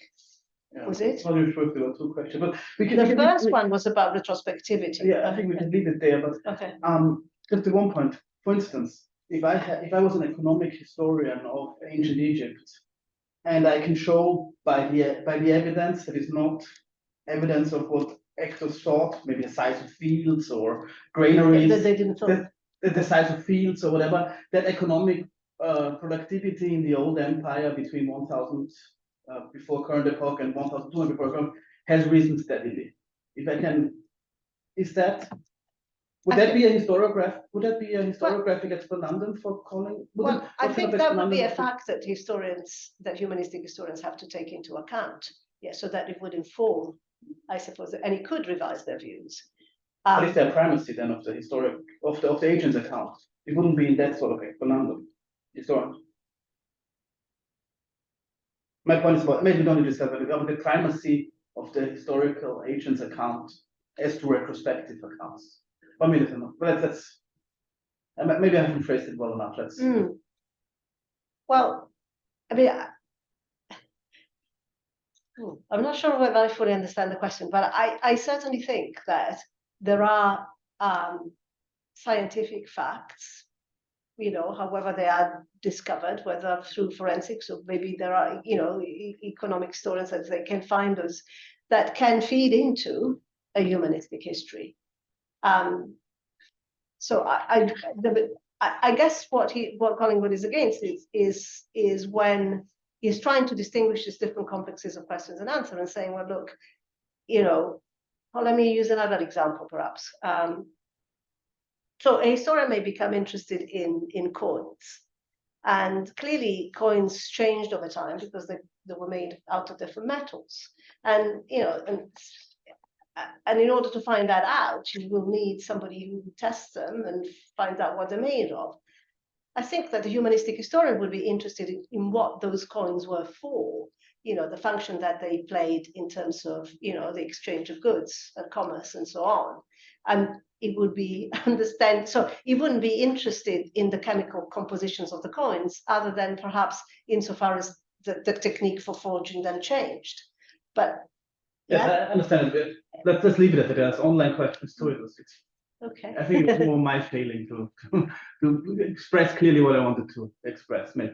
Yeah. Was it? Well, you first, there were two questions, but the first one was about retrospectivity. Yeah, I think we can leave it there. But okay. Just to one point, for instance, if I was an economic historian of ancient Egypt, and I can show by the evidence that is not evidence of what actors thought, maybe the size of fields or granaries, that they didn't thought. The size of fields or whatever, that economic productivity in the old empire between 1000 before current epoch and 1200 before current has risen steadily. If I can, would that be a historiograph? Would that be a historiographic explanandum for Collingwood? Well, I think that would be a fact that humanistic historians have to take into account. Yeah, so that it would inform, I suppose, and it could revise their views. But is there a primacy then of the historic of the agent's account? It wouldn't be in that sort of explanandum. Historian. My point is about, maybe we don't discuss it, about the primacy of the historical agent's account as to retrospective accounts. 1 minute enough, but let's maybe I haven't phrased it well enough. Let's. Well, I mean, I'm not sure whether I fully understand the question, but I certainly think that there are scientific facts, however they are discovered, whether through forensics or maybe there are, economic historians that they can find those that can feed into a humanistic history. So I guess what Collingwood is against is when he's trying to distinguish these different complexes of questions and answers and saying, well, look, well, let me use another example, perhaps. So a historian may become interested in coins, and clearly coins changed over time because they were made out of different metals, and and in order to find that out, you will need somebody who tests them and finds out what they're made of. I think that the humanistic historian would be interested in what those coins were for, the function that they played in terms of, the exchange of goods and commerce and so on. And it would be so he wouldn't be interested in the chemical compositions of the coins, other than perhaps insofar as the technique for forging them changed. But yes, yeah, I understand. Let's just leave it at it. There's online questions to it. okay. I think it's more my failing to express clearly what I wanted to express. Maybe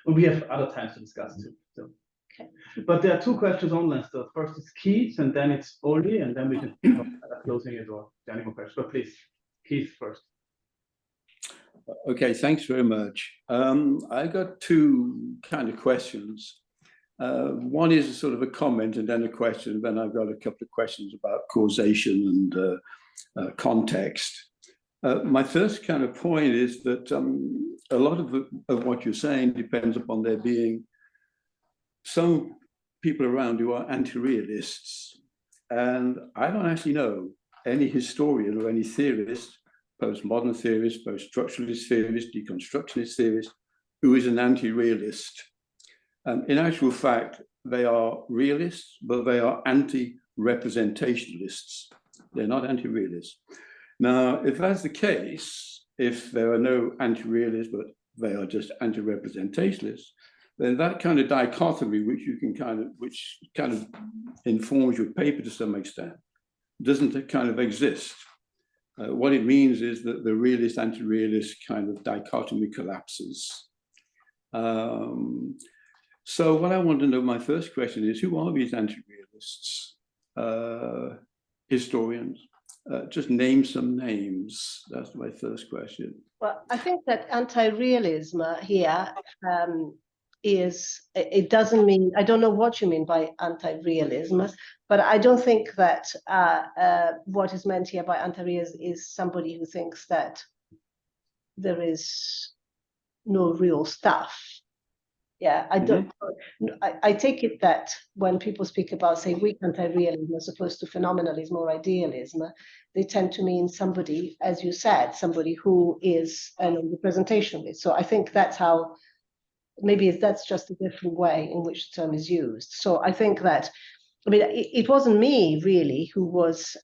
we have other times to discuss too. So. Okay. But there are two questions online still. First is Keith, and then it's Oli, and then we can think of closing it or any more questions. But please, Keith first. Okay, thanks very much. I got two kind of questions. One is a sort of a comment and then a question. Then I've got a couple of questions about causation and context. My first kind of point is that a lot of what you're saying depends upon there being some people around who are anti-realists. And I don't actually know any historian or any theorist, postmodern theorist, post-structuralist theorist, deconstructionist theorist, who is an anti-realist. In actual fact, they are realists, but they are anti-representationalists. They're not anti-realists. Now, if that's the case, if there are no anti-realists, but they are just anti-representationalists, then that kind of dichotomy, which kind of informs your paper to some extent, doesn't kind of exist. What it means is that the realist anti-realist kind of dichotomy collapses. So what I want to know, my first question is, who are these anti-realists? Historians? Just name some names. That's my first question. Well, I think that anti-realism here it doesn't mean, I don't know what you mean by anti-realism, but I don't think that what is meant here by anti-realism is somebody who thinks that there is no real stuff. Yeah, I don't. I take it that when people speak about, say, weak anti-realism as opposed to phenomenalism or idealism, they tend to mean somebody, as you said, somebody who is an representationalist. So I think that's how. Maybe that's just a different way in which the term is used. So I think that, I mean, it wasn't me really who was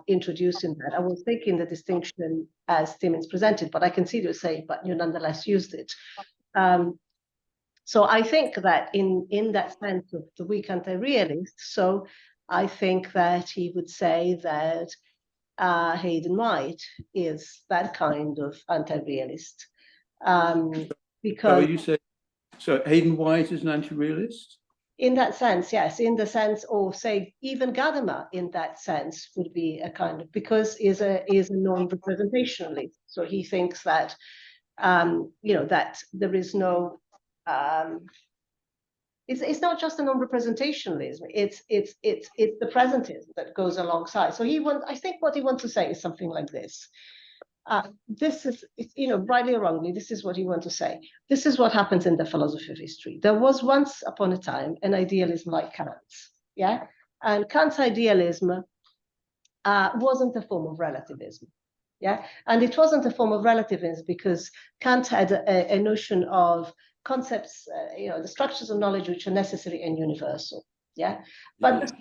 introducing that. I was taking the distinction as Timmins presented, but I can see you say, but you nonetheless used it. So I think that in that sense of the weak anti-realist, so I think that he would say that Hayden White is that kind of anti-realist. Because So you say, so Hayden White is an anti-realist? In that sense, yes. In the sense, or say even Gadamer in that sense would be a kind of, because is a non-representationalist. So he thinks that that there is no it's not just a non-representationalism, it's the presentism that goes alongside. So I think what he wants to say is something like this. This is, rightly or wrongly, this is what he wants to say. This is what happens in the philosophy of history. There was once upon a time an idealism like Kant's, yeah? And Kant's idealism wasn't a form of relativism, yeah? And it wasn't a form of relativism because Kant had a notion of concepts, the structures of knowledge which are necessary and universal. Yeah, but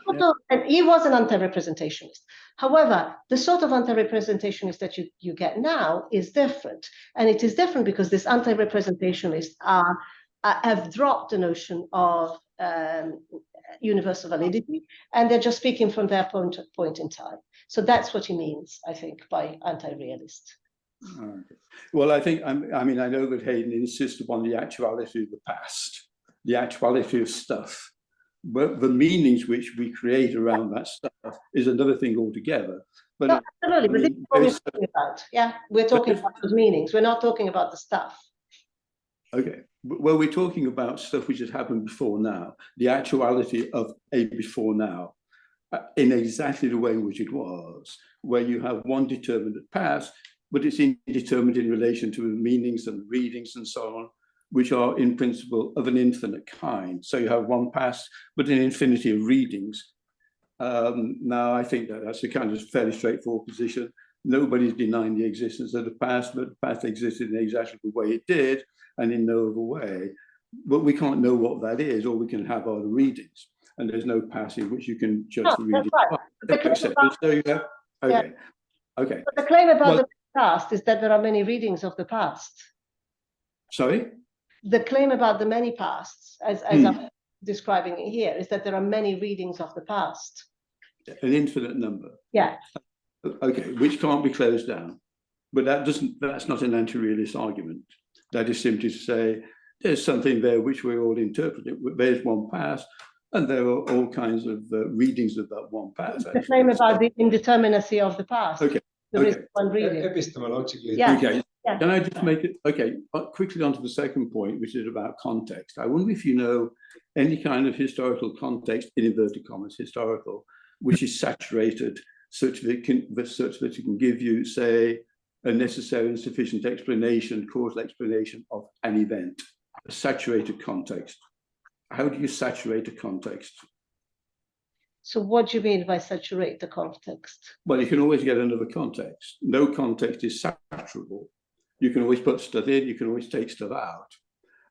and he was an anti-representationalist. However, the sort of anti-representationalist that you get now is different, and it is different because these anti-representationalists have dropped the notion of universal validity, and they're just speaking from their point in time. So that's what he means, I think, by anti-realist. Well, I think, I know that Hayden insists upon the actuality of the past, the actuality of stuff. But the meanings which we create around that stuff is another thing altogether. But no, absolutely, but this is what we're talking about. Yeah, we're talking about those meanings. We're not talking about the stuff. Okay, well, we're talking about stuff which has happened before now, the actuality of a before now, in exactly the way in which it was, where you have one determinate past, but it's indeterminate in relation to the meanings and readings and so on, which are in principle of an infinite kind. So you have one past, but an infinity of readings. Now, I think that's a kind of fairly straightforward position. Nobody's denying the existence of the past, but the past existed in exactly the way it did and in no other way. but we can't know what that is. All we can have are the readings, and there's no passage which you can judge the reading. So you have, okay, okay. But the claim about the past is that there are many readings of the past. Sorry? The claim about the many pasts, as I'm describing it here, is that there are many readings of the past. An infinite number. Yeah. Okay, which can't be closed down. But that's not an anti-realist argument. That is simply to say, there's something there which we're all interpreting. There's one past, and there are all kinds of readings of that one past. The claim about the indeterminacy of the past. Okay. There is one reading. Epistemologically. Yeah. Okay. Yeah. Can I just make it, okay, quickly on to the second point, which is about context. I wonder if you know any kind of historical context, in inverted commas, historical, which is saturated such that it can give you, say, a necessary and sufficient explanation, causal explanation of an event, a saturated context. How do you saturate a context? So what do you mean by saturate the context? Well, you can always get another context. No context is saturable. You can always put stuff in, you can always take stuff out.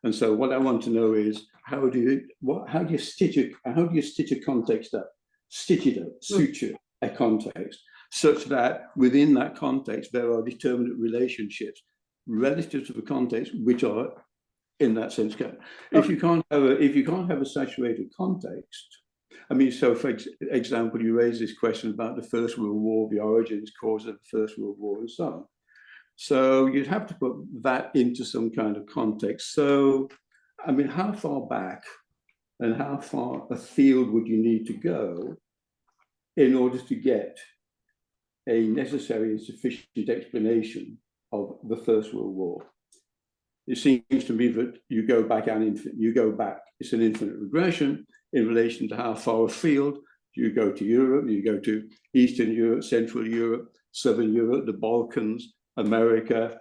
And so what I want to know is, how do you stitch a context up, stitch it up, suture a context, such that within that context there are determinate relationships relative to the context which are in that sense good. If you can't have a saturated context, I mean, so for example, you raise this question about the First World War, the origins, cause of the First World War, and so on. So you'd have to put that into some kind of context. So, I mean, how far back and how far afield would you need to go in order to get a necessary and sufficient explanation of the First World War? It seems to me that you go back, it's an infinite regression in relation to how far afield you go to Europe, you go to Eastern Europe, Central Europe, Southern Europe, the Balkans, America,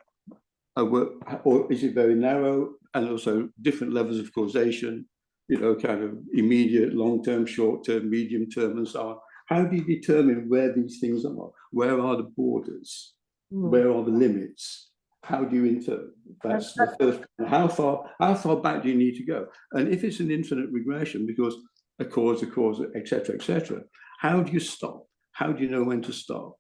or is it very narrow, and also different levels of causation, you know, kind of immediate, long-term, short-term, medium-term, and so on. How do you determine where these things are? Where are the borders? Where are the limits? How do you interpret? That's the first. How far back do you need to go? And if it's an infinite regression, because a cause, etc., how do you stop? How do you know when to stop?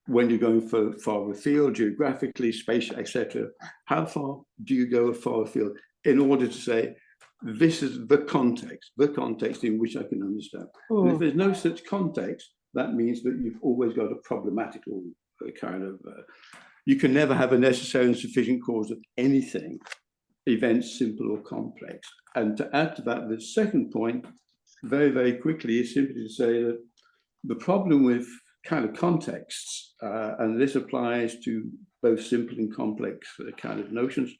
When you're going far afield, geographically, spatially, etc., how far do you go far afield in order to say, this is the context in which I can understand? And if there's no such context, that means that you've always got a problematical kind of, you can never have a necessary and sufficient cause of anything, events simple or complex. And to add to that, the second point, very, very quickly, is simply to say that the problem with kind of contexts, and this applies to both simple and complex kind of notions.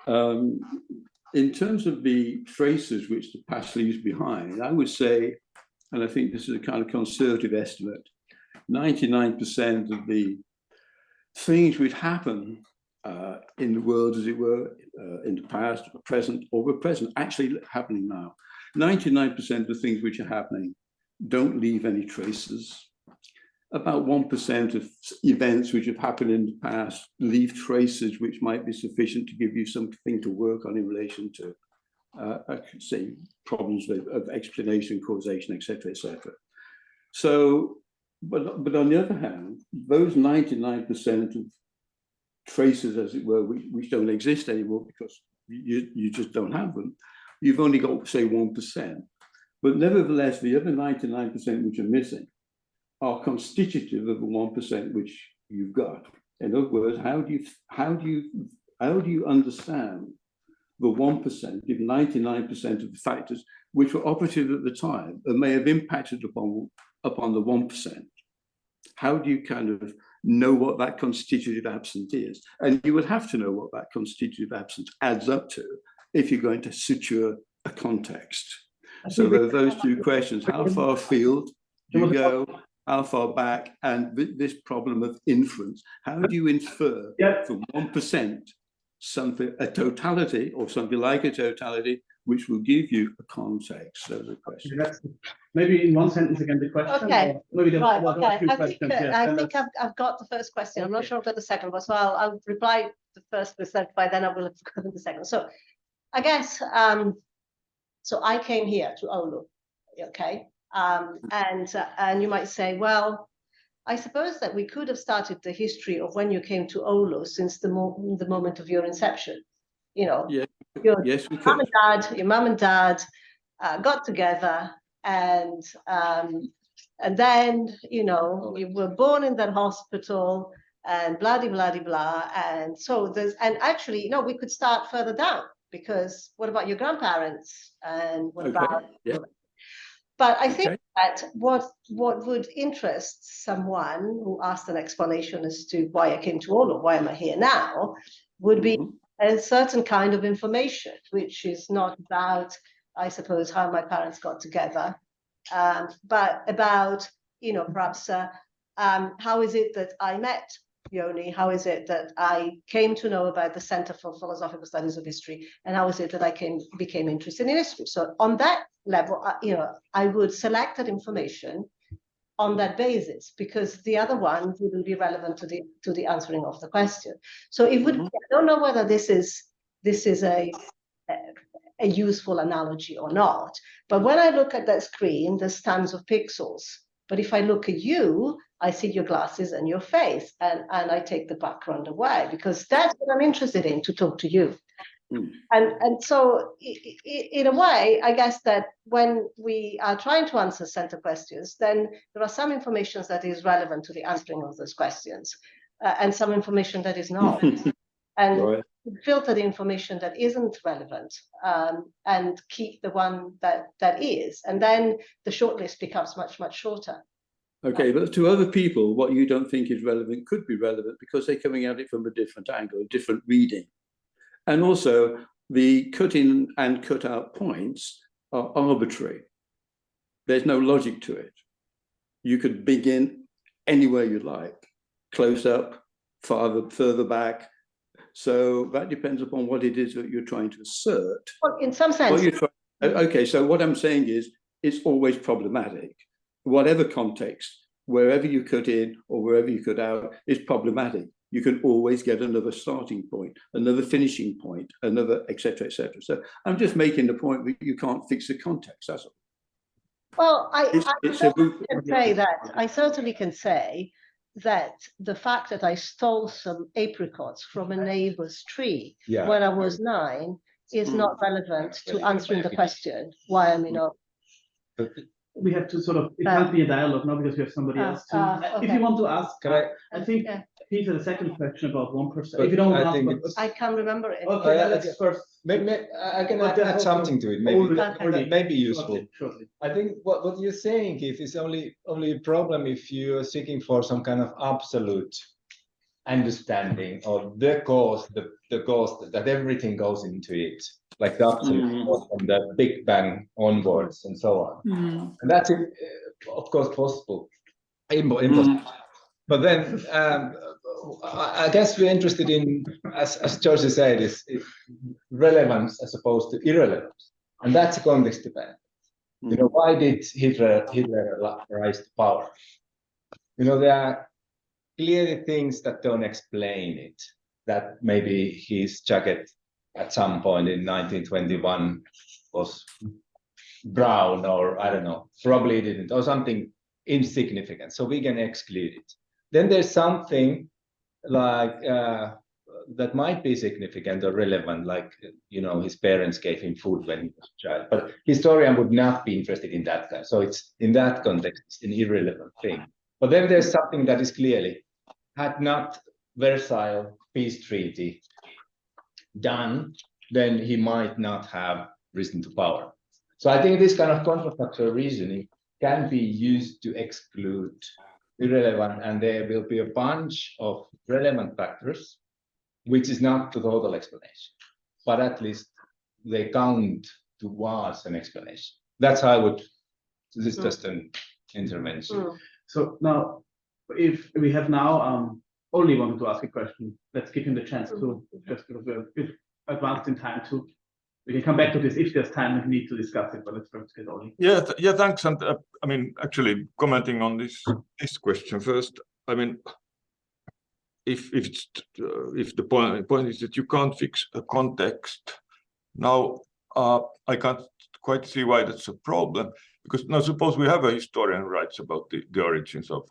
In terms of the traces which the past leaves behind, I would say, and I think this is a kind of conservative estimate, 99% of the things which happen in the world, as it were, in the past, or present, or the present, actually happening now. 99% of the things which are happening don't leave any traces. About 1% of events which have happened in the past leave traces which might be sufficient to give you something to work on in relation to, say, problems of explanation, causation, etc., etc. So, but on the other hand, those 99% of traces, as it were, which don't exist anymore because you just don't have them, you've only got, say, 1%. But nevertheless, the other 99% which are missing are constitutive of the 1% which you've got. In other words, how do you understand the 1%, if 99% of the factors which were operative at the time and may have impacted upon the 1%? How do you kind of know what that constitutive absence is? And you would have to know what that constitutive absence adds up to if you're going to suture a context. So there are those two questions: how far afield do you go? How far back? And this problem of inference. How do you infer from 1% something, a totality, or something like a totality, which will give you a context? Those are questions. Maybe in one sentence again the question. Okay. Maybe Right, okay. I think I've got the first question. I'm not sure I've got the second one, so I'll reply the first with that. By then I will have forgotten the second. So I guess, so I came here to Oulu, okay? And you might say, well, I suppose that we could have started the history of when you came to Oulu since the moment of your inception. You know, Yeah. your Yes, we mum could. and dad got together, and then, you know, you were born in that hospital, and blah blah blah. And so there's, and actually, you know, we could start further down, because what about your grandparents, and what about? Yeah. But I think that what would interest someone who asked an explanation as to why I came to Oulu, why am I here now, would be a certain kind of information, which is not about, I suppose, how my parents got together, but about, you know, perhaps how is it that I met Yoni? How is it that I came to know about the Center for Philosophical Studies of History, and how is it that I became interested in history? So on that level, you know, I would select that information on that basis, because the other one wouldn't be relevant to the answering of the question. So it would. I don't know whether this is a useful analogy or not. But when I look at that screen, there's tons of pixels. But if I look at you, I see your glasses and your face, and I take the background away, because that's what I'm interested in, to talk to you. And so in a way, I guess that when we are trying to answer center questions, then there are some information that is relevant to the answering of those questions, and some information that is not. And filter the information that isn't relevant, and keep the one that is. And then the shortlist becomes much, much shorter. Okay, but to other people, what you don't think is relevant could be relevant, because they're coming at it from a different angle, a different reading. And also, the cut in and cut out points are arbitrary. There's no logic to it. You could begin anywhere you like, close up, further back. So that depends upon what it is that you're trying to assert. Well, in some sense. Okay, so what I'm saying is, it's always problematic. Whatever context, wherever you cut in or wherever you cut out, is problematic. You can always get another starting point, another finishing point, another, etc., etc. So I'm just making the point that you can't fix the context. That's all. Well, I certainly can say that the fact that I stole some apricots from a neighbor's tree when I was 9 is not relevant to answering the question why I'm in Oulu. We have to sort of, it can't be a dialogue now, because we have somebody else too. Okay. If you want to ask, I think Peter, the second question about 1%. If you don't want to ask, I can't remember it. Okay, let's first. Maybe I can add something to it. Maybe that may be useful. Shortly. I think what you're saying, Keith, is only a problem if you're seeking for some kind of absolute understanding of the cause, the cause that everything goes into it, like the absolute cause from the Big Bang onwards and so on. And that's of course possible. Impossible. But then I guess we're interested in, as George said, is relevance as opposed to irrelevance, and that's a context dependent. You know, why did Hitler rise to power? You know, there are clearly things that don't explain it. That maybe his jacket at some point in 1921 was brown, or I don't know, probably didn't, or something insignificant. So we can exclude it. Then there's something like that might be significant or relevant, like, you know, his parents gave him food when he was a child. But historian would not be interested in that kind. So it's in that context, it's an irrelevant thing. But then there's something that is clearly, had not Versailles peace treaty done, then he might not have risen to power. So I think this kind of counterfactual reasoning can be used to exclude irrelevant, and there will be a bunch of relevant factors, which is not the total explanation, but at least they count towards an explanation. That's how I would, this is just an intervention. So now, if we have now only wanted to ask a question, let's give him the chance to, just because we're a bit advanced in time too. We can come back to this if there's time and need to discuss it, but let's first get Olli. Yeah, thanks. And I mean, actually commenting on this question first, I mean, if the point is that you can't fix a context, Now, I can't quite see why that's a problem, because now suppose we have a historian who writes about the origins of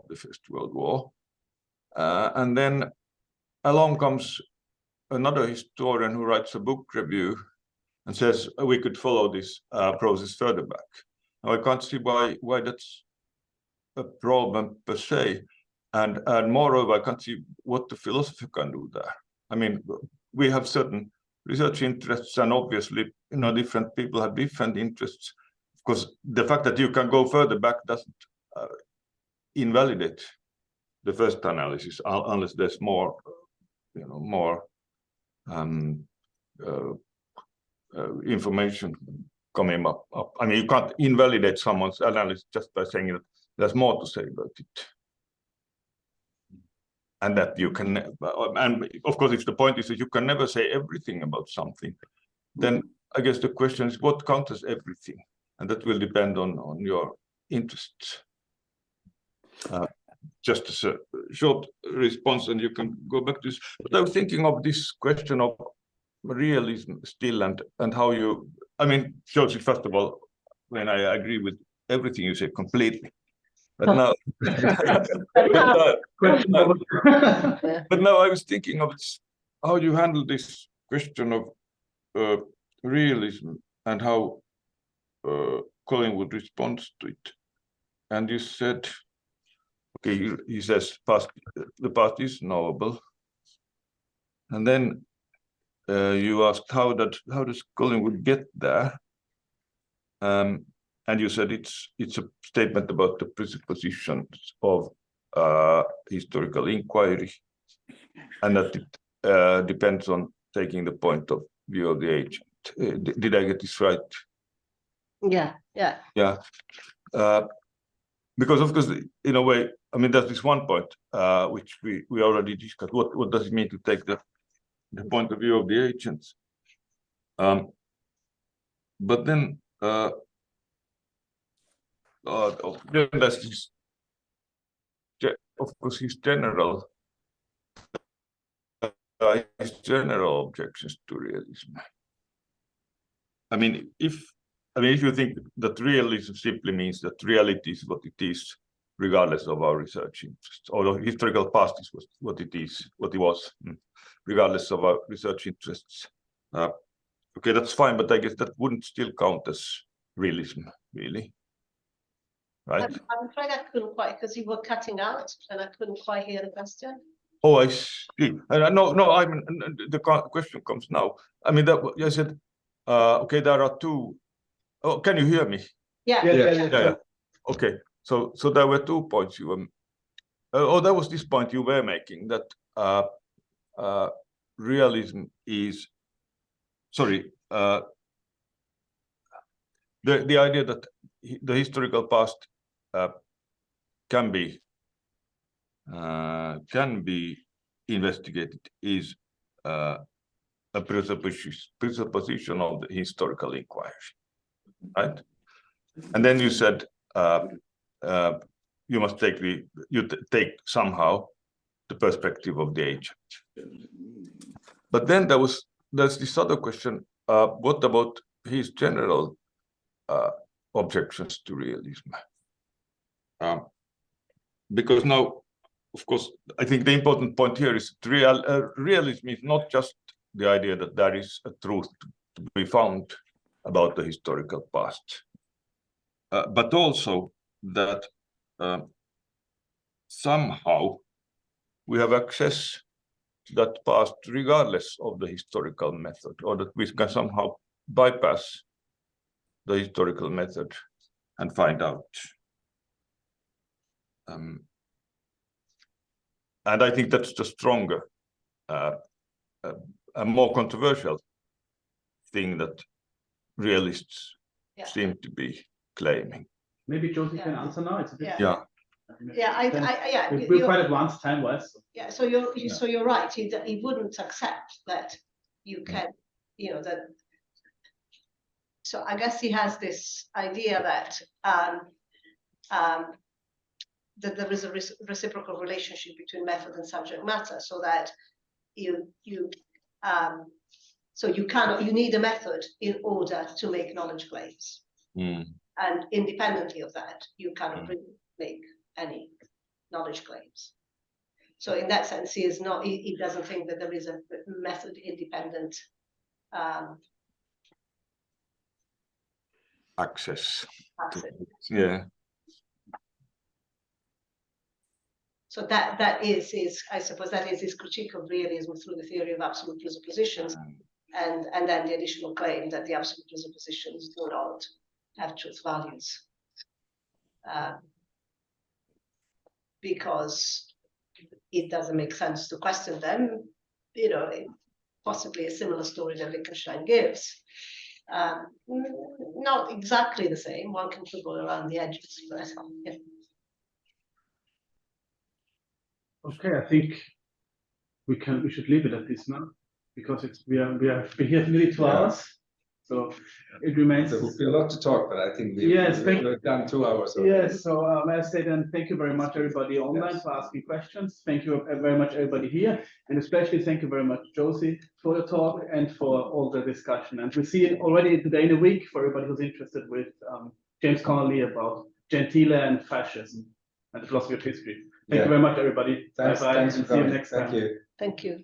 the First World War, and then along comes another historian who writes a book review and says we could follow this process further back. Now, I can't see why that's a problem per se, and moreover, I can't see what the philosopher can do there. I mean, we have certain research interests, and obviously, different people have different interests. Of course, the fact that you can go further back doesn't invalidate the first analysis, unless there's more, information coming up. I mean, you can't invalidate someone's analysis just by saying that there's more to say about it. And that you can, and of course, if the point is that you can never say everything about something, then I guess the question is what counts as everything? And that will depend on your interests. Just as a short response, and you can go back to this. But I was thinking of this question of realism still, and how you, I mean, Joseph, first of all, when I agree with everything you say completely. But now, but now I was thinking of how you handle this question of realism and how Collingwood responds to it. And you said, okay, he says the past is knowable, and then you asked how does Collingwood get there, and you said it's a statement about the presuppositions of historical inquiry, and that it depends on taking the point of view of the agent. Did I get this right? Yeah. Because of course, in a way, I mean, there's this one point which we already discussed. What does it mean to take the point of view of the agents? But then there's this, of course, his general objections to realism. I mean, if you think that realism simply means that reality is what it is, regardless of our research interests, or the historical past is what it is, what it was, regardless of our research interests. Okay, that's fine, but I guess that wouldn't still count as realism, really. Right? I'm afraid I couldn't quite, because you were cutting out and I couldn't quite hear the question. Oh, I see. No, I mean, the question comes now. I mean, I said, okay, there are two. Oh, can you hear me? Yeah. Okay, so there were 2 points you were. There was this point you were making, that realism is, sorry, the idea that the historical past can be investigated is a presupposition of the historical inquiry, right? And then you said you must take somehow the perspective of the agent. But then there's this other question: what about his general objections to realism? Because now, of course, I think the important point here is realism is not just the idea that there is a truth to be found about the historical past, but also that somehow we have access to that past regardless of the historical method, or that we can somehow bypass the historical method and find out. And I think that's the stronger, a more controversial thing that realists seem to be claiming. Maybe Joseph can answer now. It's a bit. We're quite advanced time-wise. Yeah, so you're right. He wouldn't accept that you can, that. So I guess he has this idea that that there is a reciprocal relationship between method and subject matter, so that you So you need a method in order to make knowledge claims. And independently of that, you cannot really make any knowledge claims. So in that sense, he doesn't think that there is a method independent access. Yeah. So that is I suppose that is his critique of realism through the theory of absolute presuppositions, and then the additional claim that the absolute presuppositions do not have truth values, because it doesn't make sense to question them. You know, possibly a similar story that Wittgenstein gives. Not exactly the same. One can quibble around the edges, but yeah. Okay, I think we should leave it at this now, because we have been here nearly 2 hours, so it remains. There will be a lot to talk, but I think we've done 2 hours already. Yes, so I say then thank you very much everybody online for asking questions. Thank you very much everybody here, and especially thank you very much Josie for the talk and for all the discussion. And we see it already today in a week for everybody who's interested with James Connolly about Gentile and fascism and the philosophy of history. Thank you very much, everybody. Thanks, bye-bye, and see you next time. Thank you. Thank you.